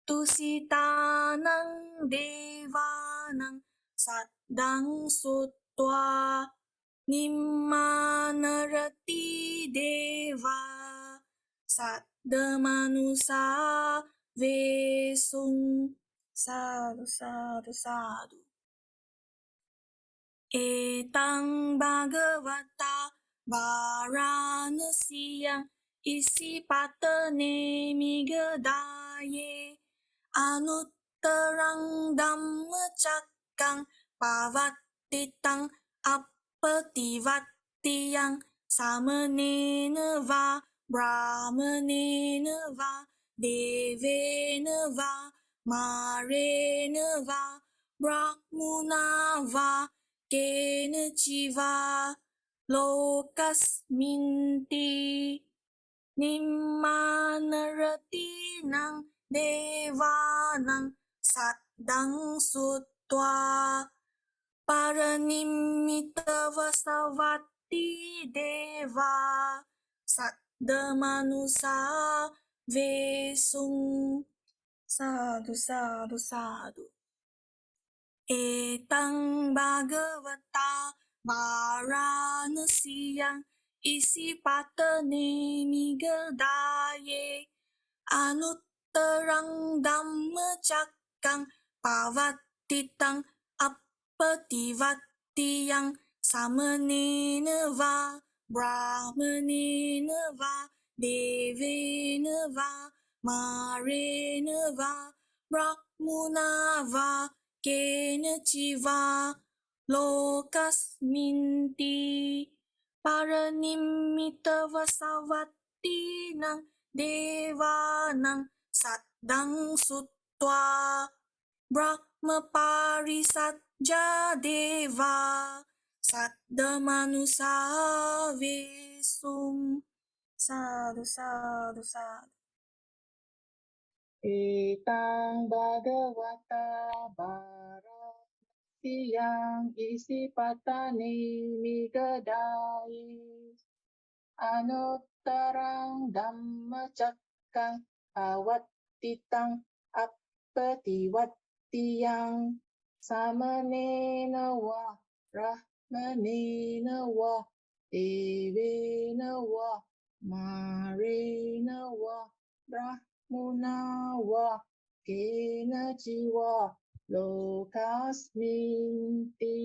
Tusitanang Devanang Saddang Sutwa Nimmanarati Deva Saddha Manusa Vesum. Sadhu, sadhu, sadhu. Etang Bhagavata Varanasiyang Isipatane Migadaye Anuttarang Dhammacakkang Pavattitang Appativattiyang Samanena va Brahmanena va Devena va Marena va Brahmuna va Kena Jiva Lokasminti Nimmanarati nang Devanang Saddang Sutwa Paranimita Vasavati Deva Saddha Manusa Vesum. Sadhu, sadhu, sadhu. Etang Bhagavata Varanasiyang Isipatane Migadaye Anuttarang Dhammacakkang Pavattitang Appativattiyang Samanena va Brahmanena va Devena va Marena va Brahmuna va Kena Jiva Lokasminti Paranimita Vasavati nang Devanang Saddang Sutwa Brahma Parisatja Deva Saddha Manusa Vesum. Sadhu, sadhu, sadhu. Etang Bhagavata Varanasiyang Isipatane Migadaye Anuttarang Dhammacakkang Pavattitang Appativattiyang Samanena va Brahmanena va Devena va Marena va Brahmuna va Kena Jiva Lokasminti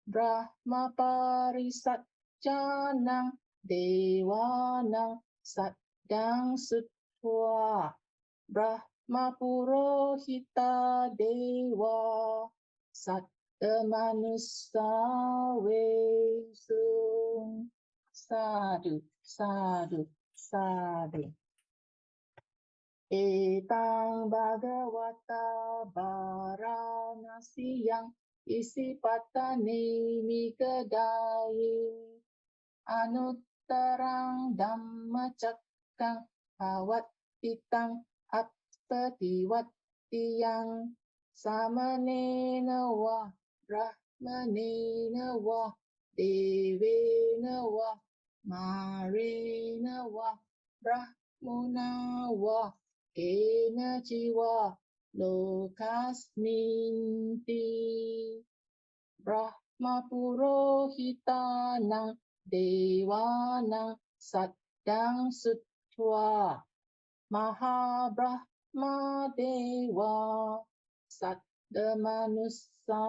Brahma Parisatjanang Devanang Saddang Sutwa Brahma Purohita Deva Saddha Manusa Vesum. Sadhu, sadhu, sadhu. Etang Bhagavata Varanasiyang Isipatane Migadaye Anuttarang Dhammacakkang Pavattitang Appativattiyang Samanena va Brahmanena va Devena va Marena va Brahmuna va Kena Jiva Lokasminti Brahma Purohita nang Devanang Saddang Sutwa Maha Brahma Deva Saddha Manusa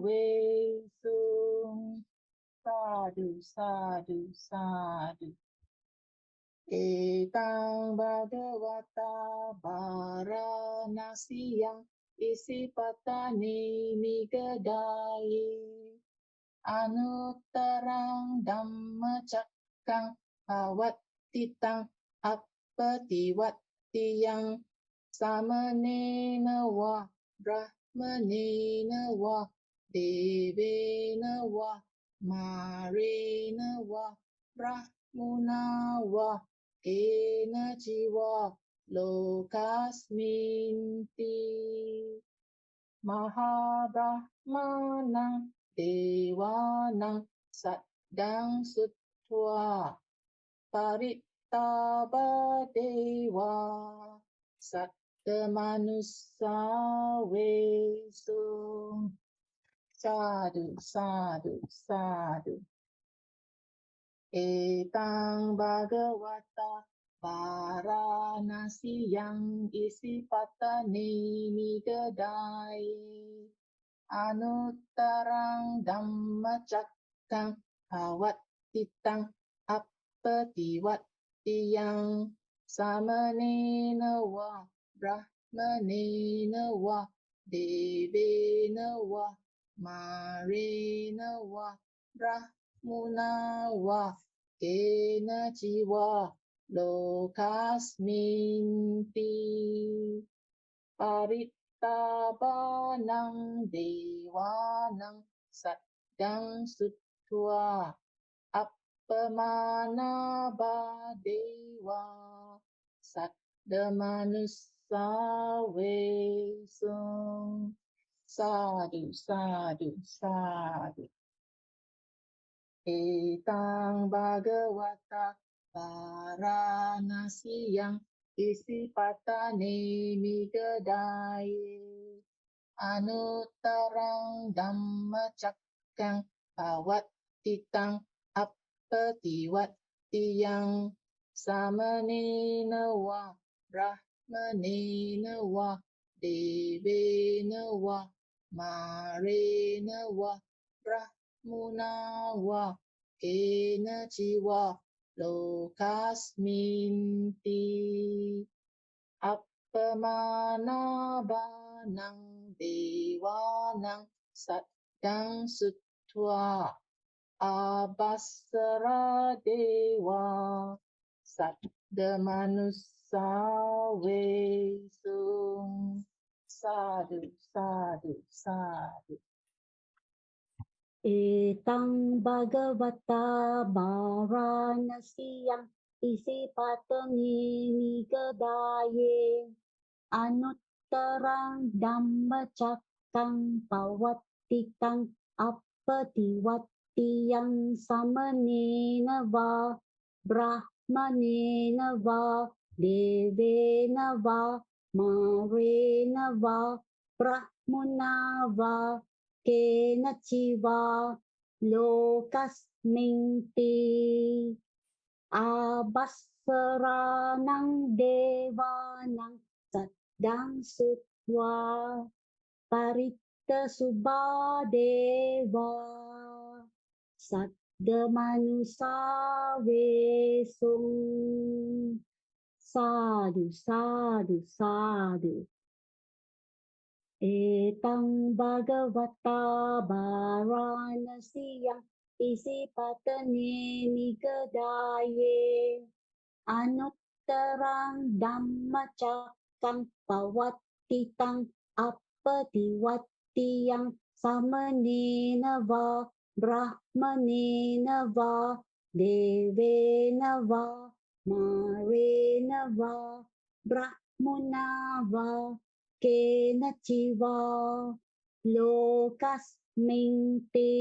Vesum. Sadhu, sadhu, sadhu. Etang bhagavata varanasiyang isipatani nigadaya anuttarang dhammacakkang pavattitang appativattiyang samanena wa brahmanena wa devena wa marena wa brahmuna wa kena jiwa lokasminti mahabrahmanang dewanang saddang suttva parittaba dewa sattamanussa vesum. Sadhu, sadhu, sadhu. Etang bhagavata varanasiyang isipatani nigadaya anuttarang dhammacakkang pavattitang appativattiyang samanena wa brahmanena wa devena wa marena wa brahmuna wa kena jiwa lokasminti parittabanang dewanang saddang suttva appamanaba dewa saddamanussa vesum. Sadhu, sadhu, sadhu. Etang bhagavata varanasiyang isipatane nigadaya anuttarang dhammacakkang pavattitang appativattiyang samanena wa brahmanena wa devena wa marena wa brahmuna wa kena jiwa lokasminti appamanabanang dewanang saddang suttva abhassara dewa saddamanussa vesum. Sadhu, sadhu, sadhu. Etang bhagavata varanasiyang isipatani nigadaya anuttarang dhammacakkang pavattitang appativattiyang samanena va brahmanena va devena va marena va brahmuna va kena jiwa lokasminti abhassaranang devanang saddang suttva parittasubha deva saddamanussa vesum. Sadhu, sadhu, sadhu. Etang bhagavata varanasiyang isipatane nigadaya anuttarang dhammacakkang pavattitang appativattiyang samanena va brahmanena va devena va marena va brahmuna va kena jiwa lokasminti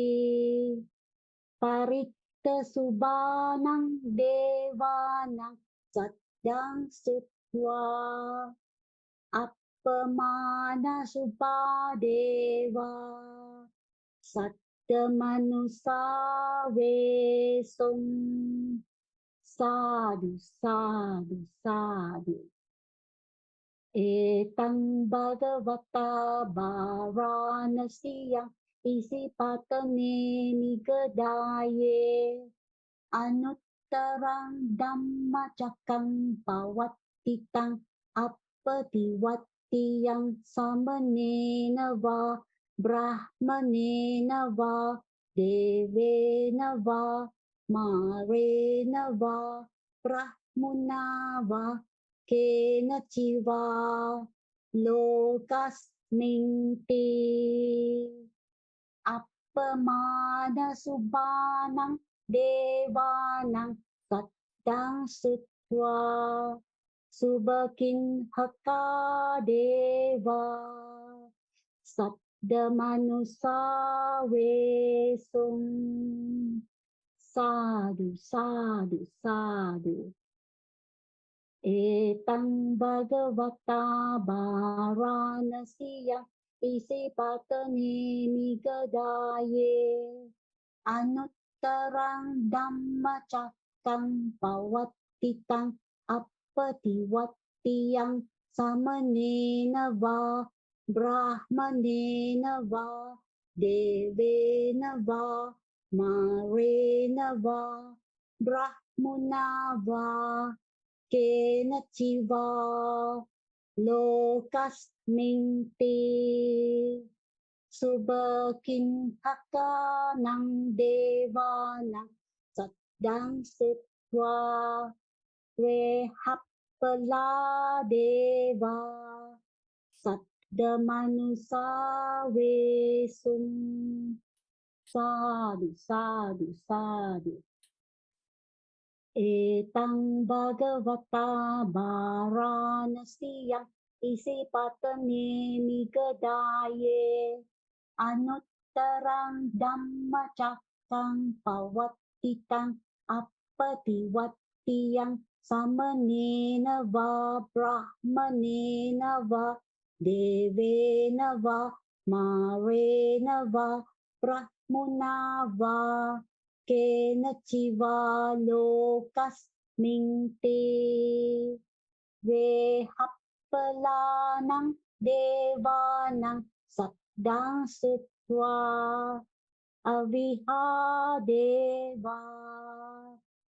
parittasubhanang devanang saddang suttva appamana subha deva saddamanussa vesum. Sadhu, sadhu, sadhu. Etang bhagavata varanasiyang isipatane nigadaya Anuttarang Dhammacakkappavattana Appativattiyang Samanena va Brahmanena va Devena va Marena va Brahmuna va Kena Chiva Lokasminti Appamana Subhanang Devanang Sattang Sutwa Subakin Hakka Deva Saddha Manusa Vesum Sadhu Sadhu Sadhu Etang Bhagavata Varanasya Isipatane Nigadaye Anuttarang Dhammacakkappavattana Appativattiyang Samanena va Brahmanena va Devena va Marena va Brahmuna va Kena Chiva Lokasminti Subakin Hakka Nang Deva Nang Saddang Sutwa Vehappala Deva Saddha Manusa Vesum Sadhu Sadhu Sadhu Etang Bhagavata Varanasya Isipatane Nigadaye Anuttarang Dhammacakkappavattana Appativattiyang Samanena va Brahmanena va Devena va Marena va Brahmuna va Kena Chiva Lokasminti Vehappala Devanang Saddang Sutwa Avihadeva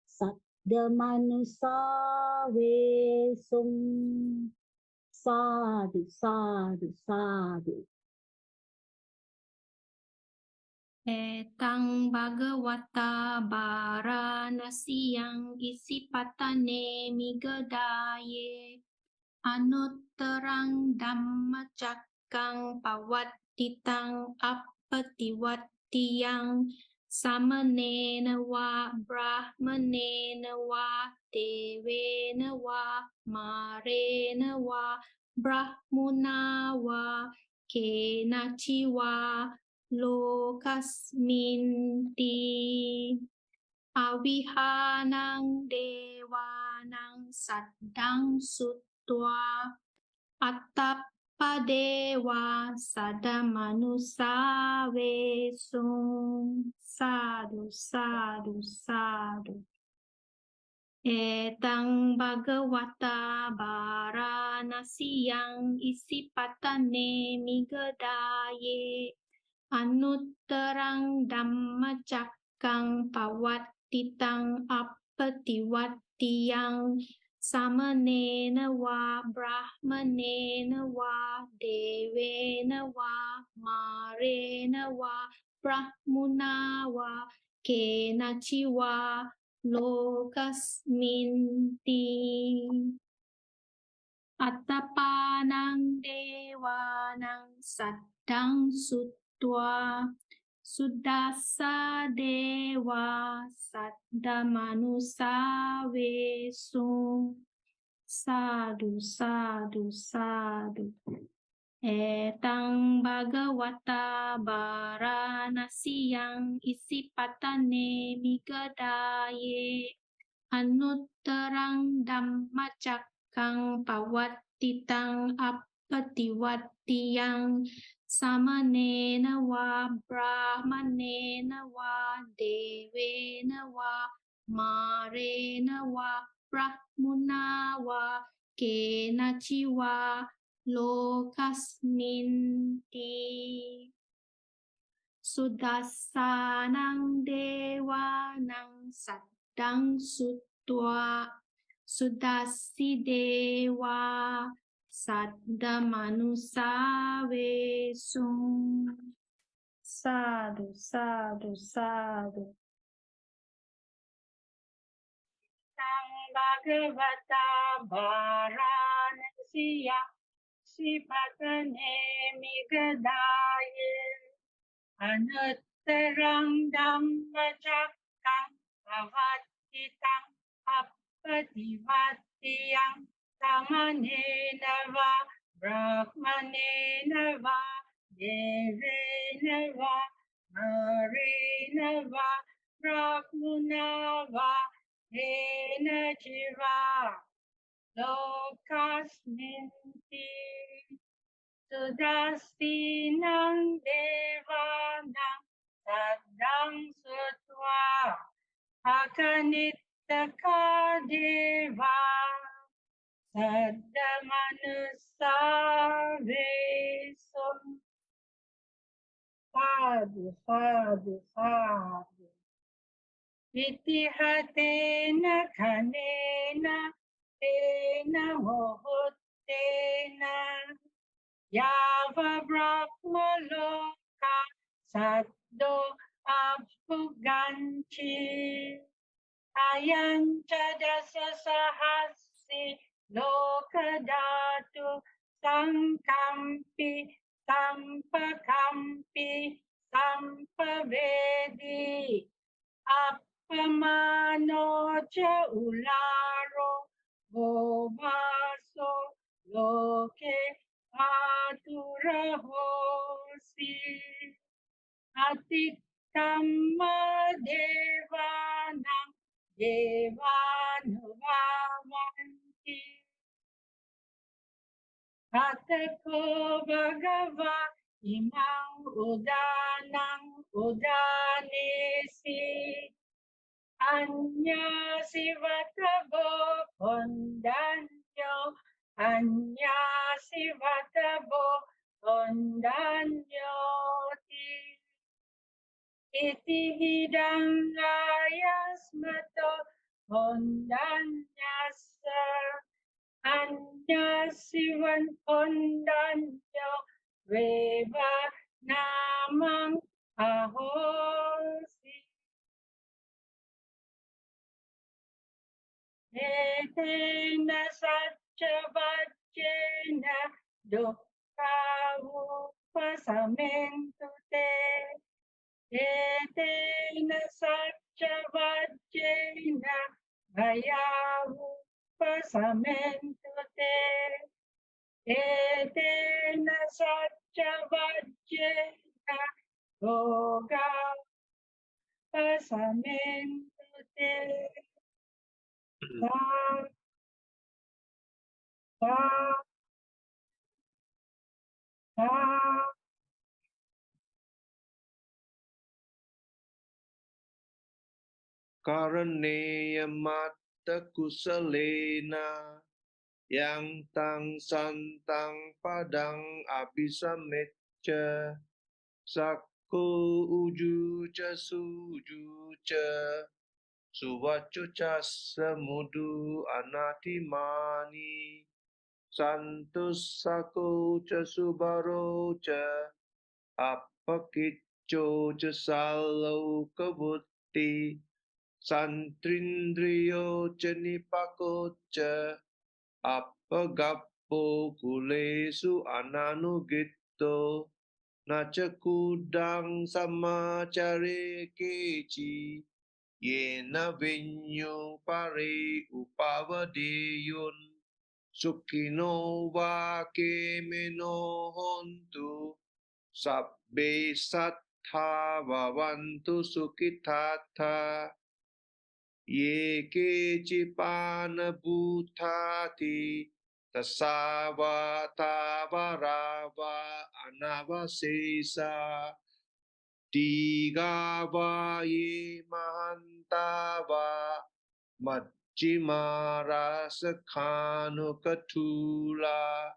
Saddha Manusa Vesum Sadhu Sadhu Sadhu Etang Bhagavata Varanasiyang Isipatane Migadaye Anuttarang Dhammacakkappavattana Appativattiyang Samanena va Brahmanena va Devena va Marena va Brahmuna va Kena Chiva Lokasminti Avihanang Devanang Saddang Sutwa Attappadeva Saddha Manusa Vesum Sadhu Sadhu Sadhu Etang Bhagavata Varanasiyang Isipatane Migadaye Anuttarang Dhammacakkappavattana Appativattiyang Samanena va Brahmanena va Devena va Marena va Brahmuna va Kena Chiva Lokasminti Attapanang Devanang Saddang Sutwa Suddhasa Deva Saddha Manusa Vesum Sadhu Sadhu Sadhu Etang Bhagavata Varanasiyang Isipatane Migadaye Anuttarang Dhammacakkappavattana Appativattiyang Samanena va Brahmanena va Devena va Marena va Brahmuna va Kena Chiva Lokasminti Sudasanang Devanang Sattang Saddang Sutta Sudasi Dewa Saddamanusa Vesum. Sadhu, sadhu, sadhu. Sang Bhagavata Varanasiya Sipatane Migadaye Anuttarang Dhammacakkappavattana Appativattiyang Samanena va Brahmanena va Devena va Narena va Brahmana va Hena Jiva Lokasminti Sudastinang Devanang Saddang Sutta Akanittaka Deva Saddamanusa Vesum. Sadhu, sadhu, sadhu. Itihatena khanena tena mohutena Yava Brahma Loka Saddo Abhuganchi Ayancha Dasa Sahasi Loka Datu Sankampi Sampakampi Sampavedi Appamano Cha Ularo Govaso Loke Aturahosi Atikamma Devanam Devanuvamanti Atako Bhagava Imang Udanang Udanesi Anya Sivatabo Kondanyo Anya Sivatabo Kondanyoti Iti Hidangayasmato Kondanyasa Anya Sivan Kondanyo Veva Namang Ahosi Etena Satchavajena Dukkha Upasamentute Etena Satchavajena Bhaya Upasamentute Etena Satchavajena Yoga Upasamentute Karaneya Metta Kusalena Yang Tang Santang Padang Abhisamecca Sakko Uju Ca Suju Ca Suvacu Ca Samudu Anatimani Santus Sakko Ca Subaro Ca Appakicco Ca Salo Kabutti Santrindriyo Canipako Ca Appagappo Kulesu Ananugitto Nachakudang Samacare Keci Yena Vinyo Pare Upavadeyun Sukino Vakemeno Hontu Sabbe Sattha Vavantu Sukitata Ye Kecipana Bhutati Tasava Tavarava Anavasesa Digava Ye Mahantava Majjimara Sakhanu Katula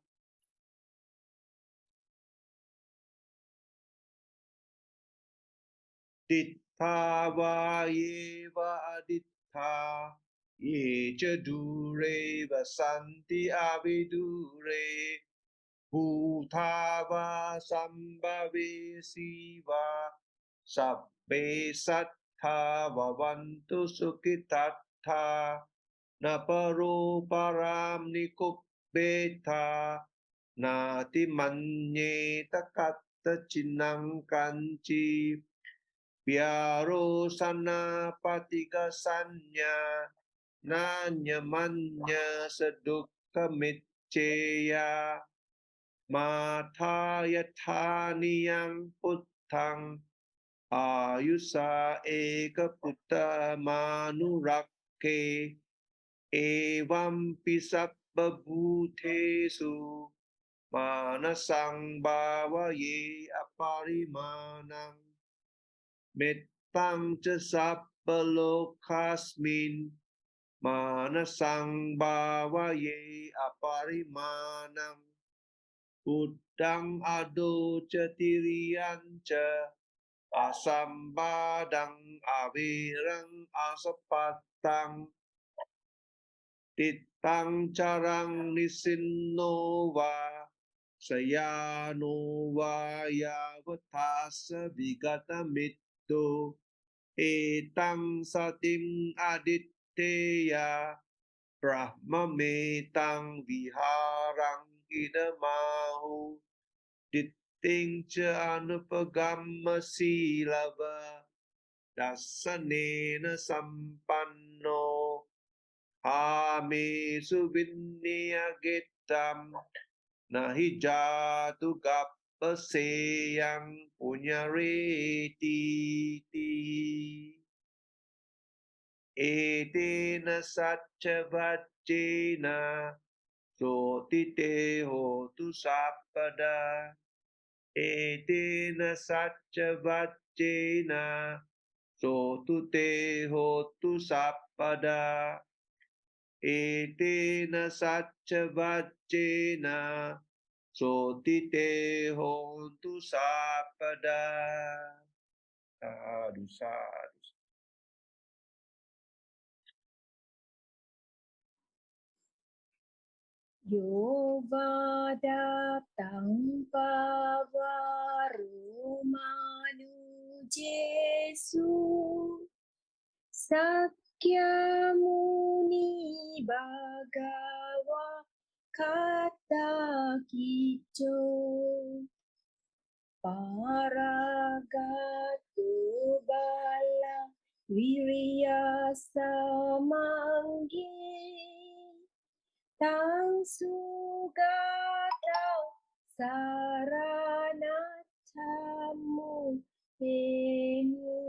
Dittava Yeva Adit Sattha Ye cha dure vasanti avidure Bhutava sambhave siva Sabbe sattha vavantu sukhitatha Naparo param nikubbeta Nati manye takatta chinang kanchi Pyaro sana patiga sanya Nanya manya sadukha mitcheya Matha yathaniyang puttang Ayusa eka putta manurakke Evam pisabba bhutesu Manasang bhavaye aparimanang Mettang ca sabba lokasmin Manasang bhavaye aparimanang Buddhang ado ca tiriyan ca Asambadang avirang asapatang Titang carang nisinno va Sayano va yavatasa vigata mitto Etang satim aditteya Brahma metang viharang idamahu Ditting ca anupagamma silava Dasanena sampanno Ame suvinniyagetam Nahi jatu gappaseyang punyareti Etena satcha vajjena Sotite hotu sapada Etena satcha vajjena Sotute hotu sapada Etena satcha vajjena Sotite hotu sapada Sadhu sadhu Yo vadatang pavaru manu Jesu Sakya muni bhagawa kata kicho Paragato bala viriya samangge Tang sugatau saranatamu peni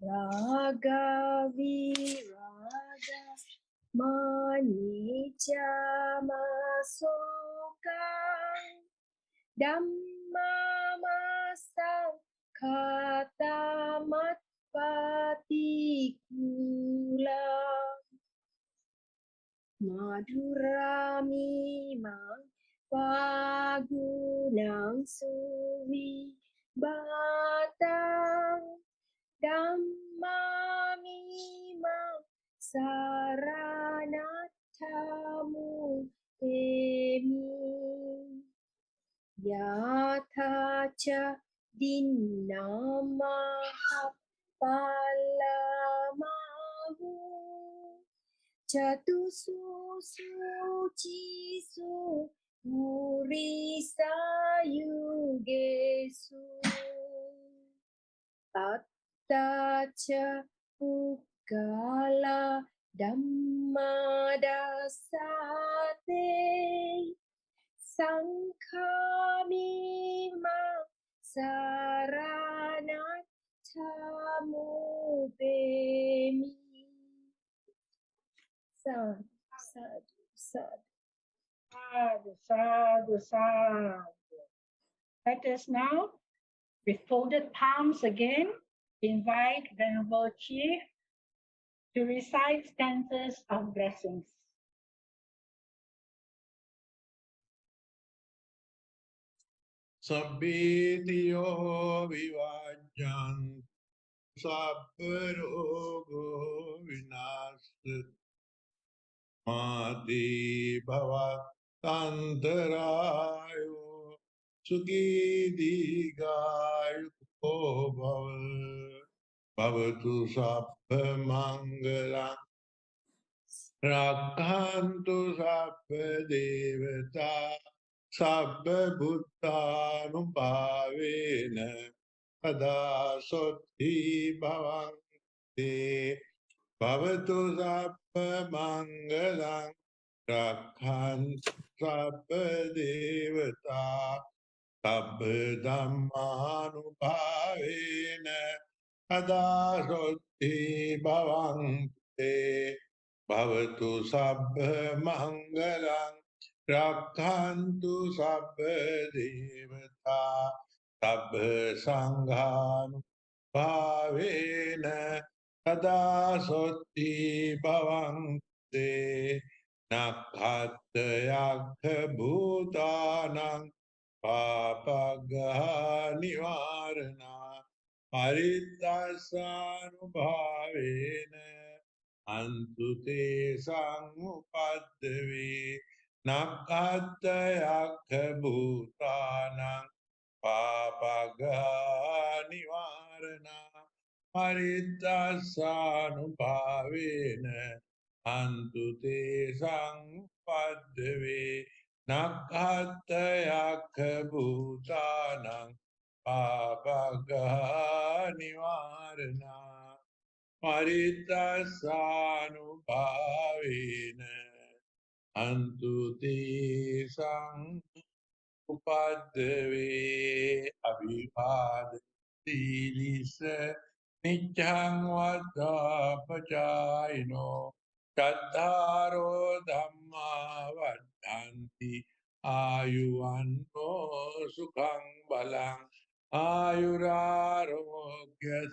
Raga viraga manica masokang Dhamma masang katamat patikula Madhurami mang pagunang suwi batang Dhammami mang saranatamu emi Yatha cha dinnamahappalamahu Chatu suci su purisa yugesu Tatta cha pukala dhamma dasate Sangha mimang saranatamu bemi Sadhu, sadhu, sadhu. Sadhu, sadhu, sadhu. Let us now, with folded palms again, invite Venerable Chee to recite stanzas of blessings. Sabbitiyo vivajjan sabbarogo vinasya mati bhavatantarayo sukhi digayo bhavatu sabba mangalam rakhantu sabba devata sabba bhuttanubhavena kada sotti bhavante bhavatu sabba mangalam rakhantu sabba devata sabba dhammanubhavena kada sotti bhavante bhavatu sabba mangalam rakhantu sabba devata sabba sanghanu bhavena kada sotti bhavante nakhatayakha bhutanam papagaha nivarana Parittasanubhavena antute sangupadave nakhatayakha bhutanam papaga nivarana Parittasanubhavena antute sangupadave nakhatayakha bhutanam papaga nivarana Parittasanubhavena antute sang upadave abhivadilisa nityang vada pachayino Chattaro dhamma vaddhanti ayuvanno sukhang balang ayurarogya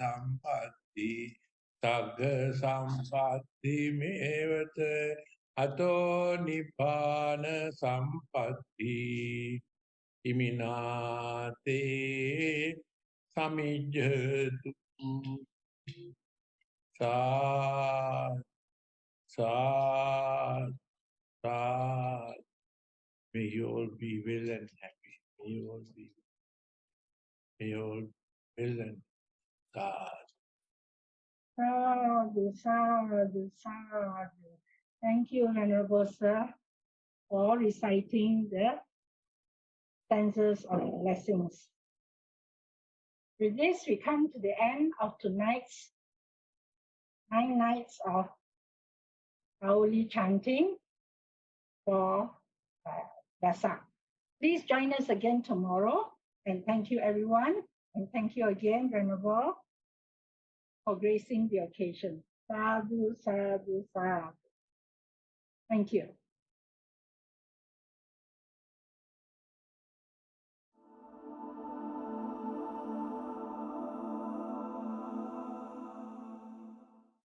sampatti sagga sampatti mevate ato nibbana sampatti iminate samijjatu sa may you all be well and happy. May you all be well and sad. Sadhu, sadhu, sadhu. Thank you, Venerable Sir, for reciting the stanzas of blessings. With this, we come to the end of tonight's 9 nights of hourly chanting for Vesak. Please join us again tomorrow. And thank you, everyone. And thank you again, Venerable, for gracing the occasion. Sadhu, sadhu, sadhu. Thank you.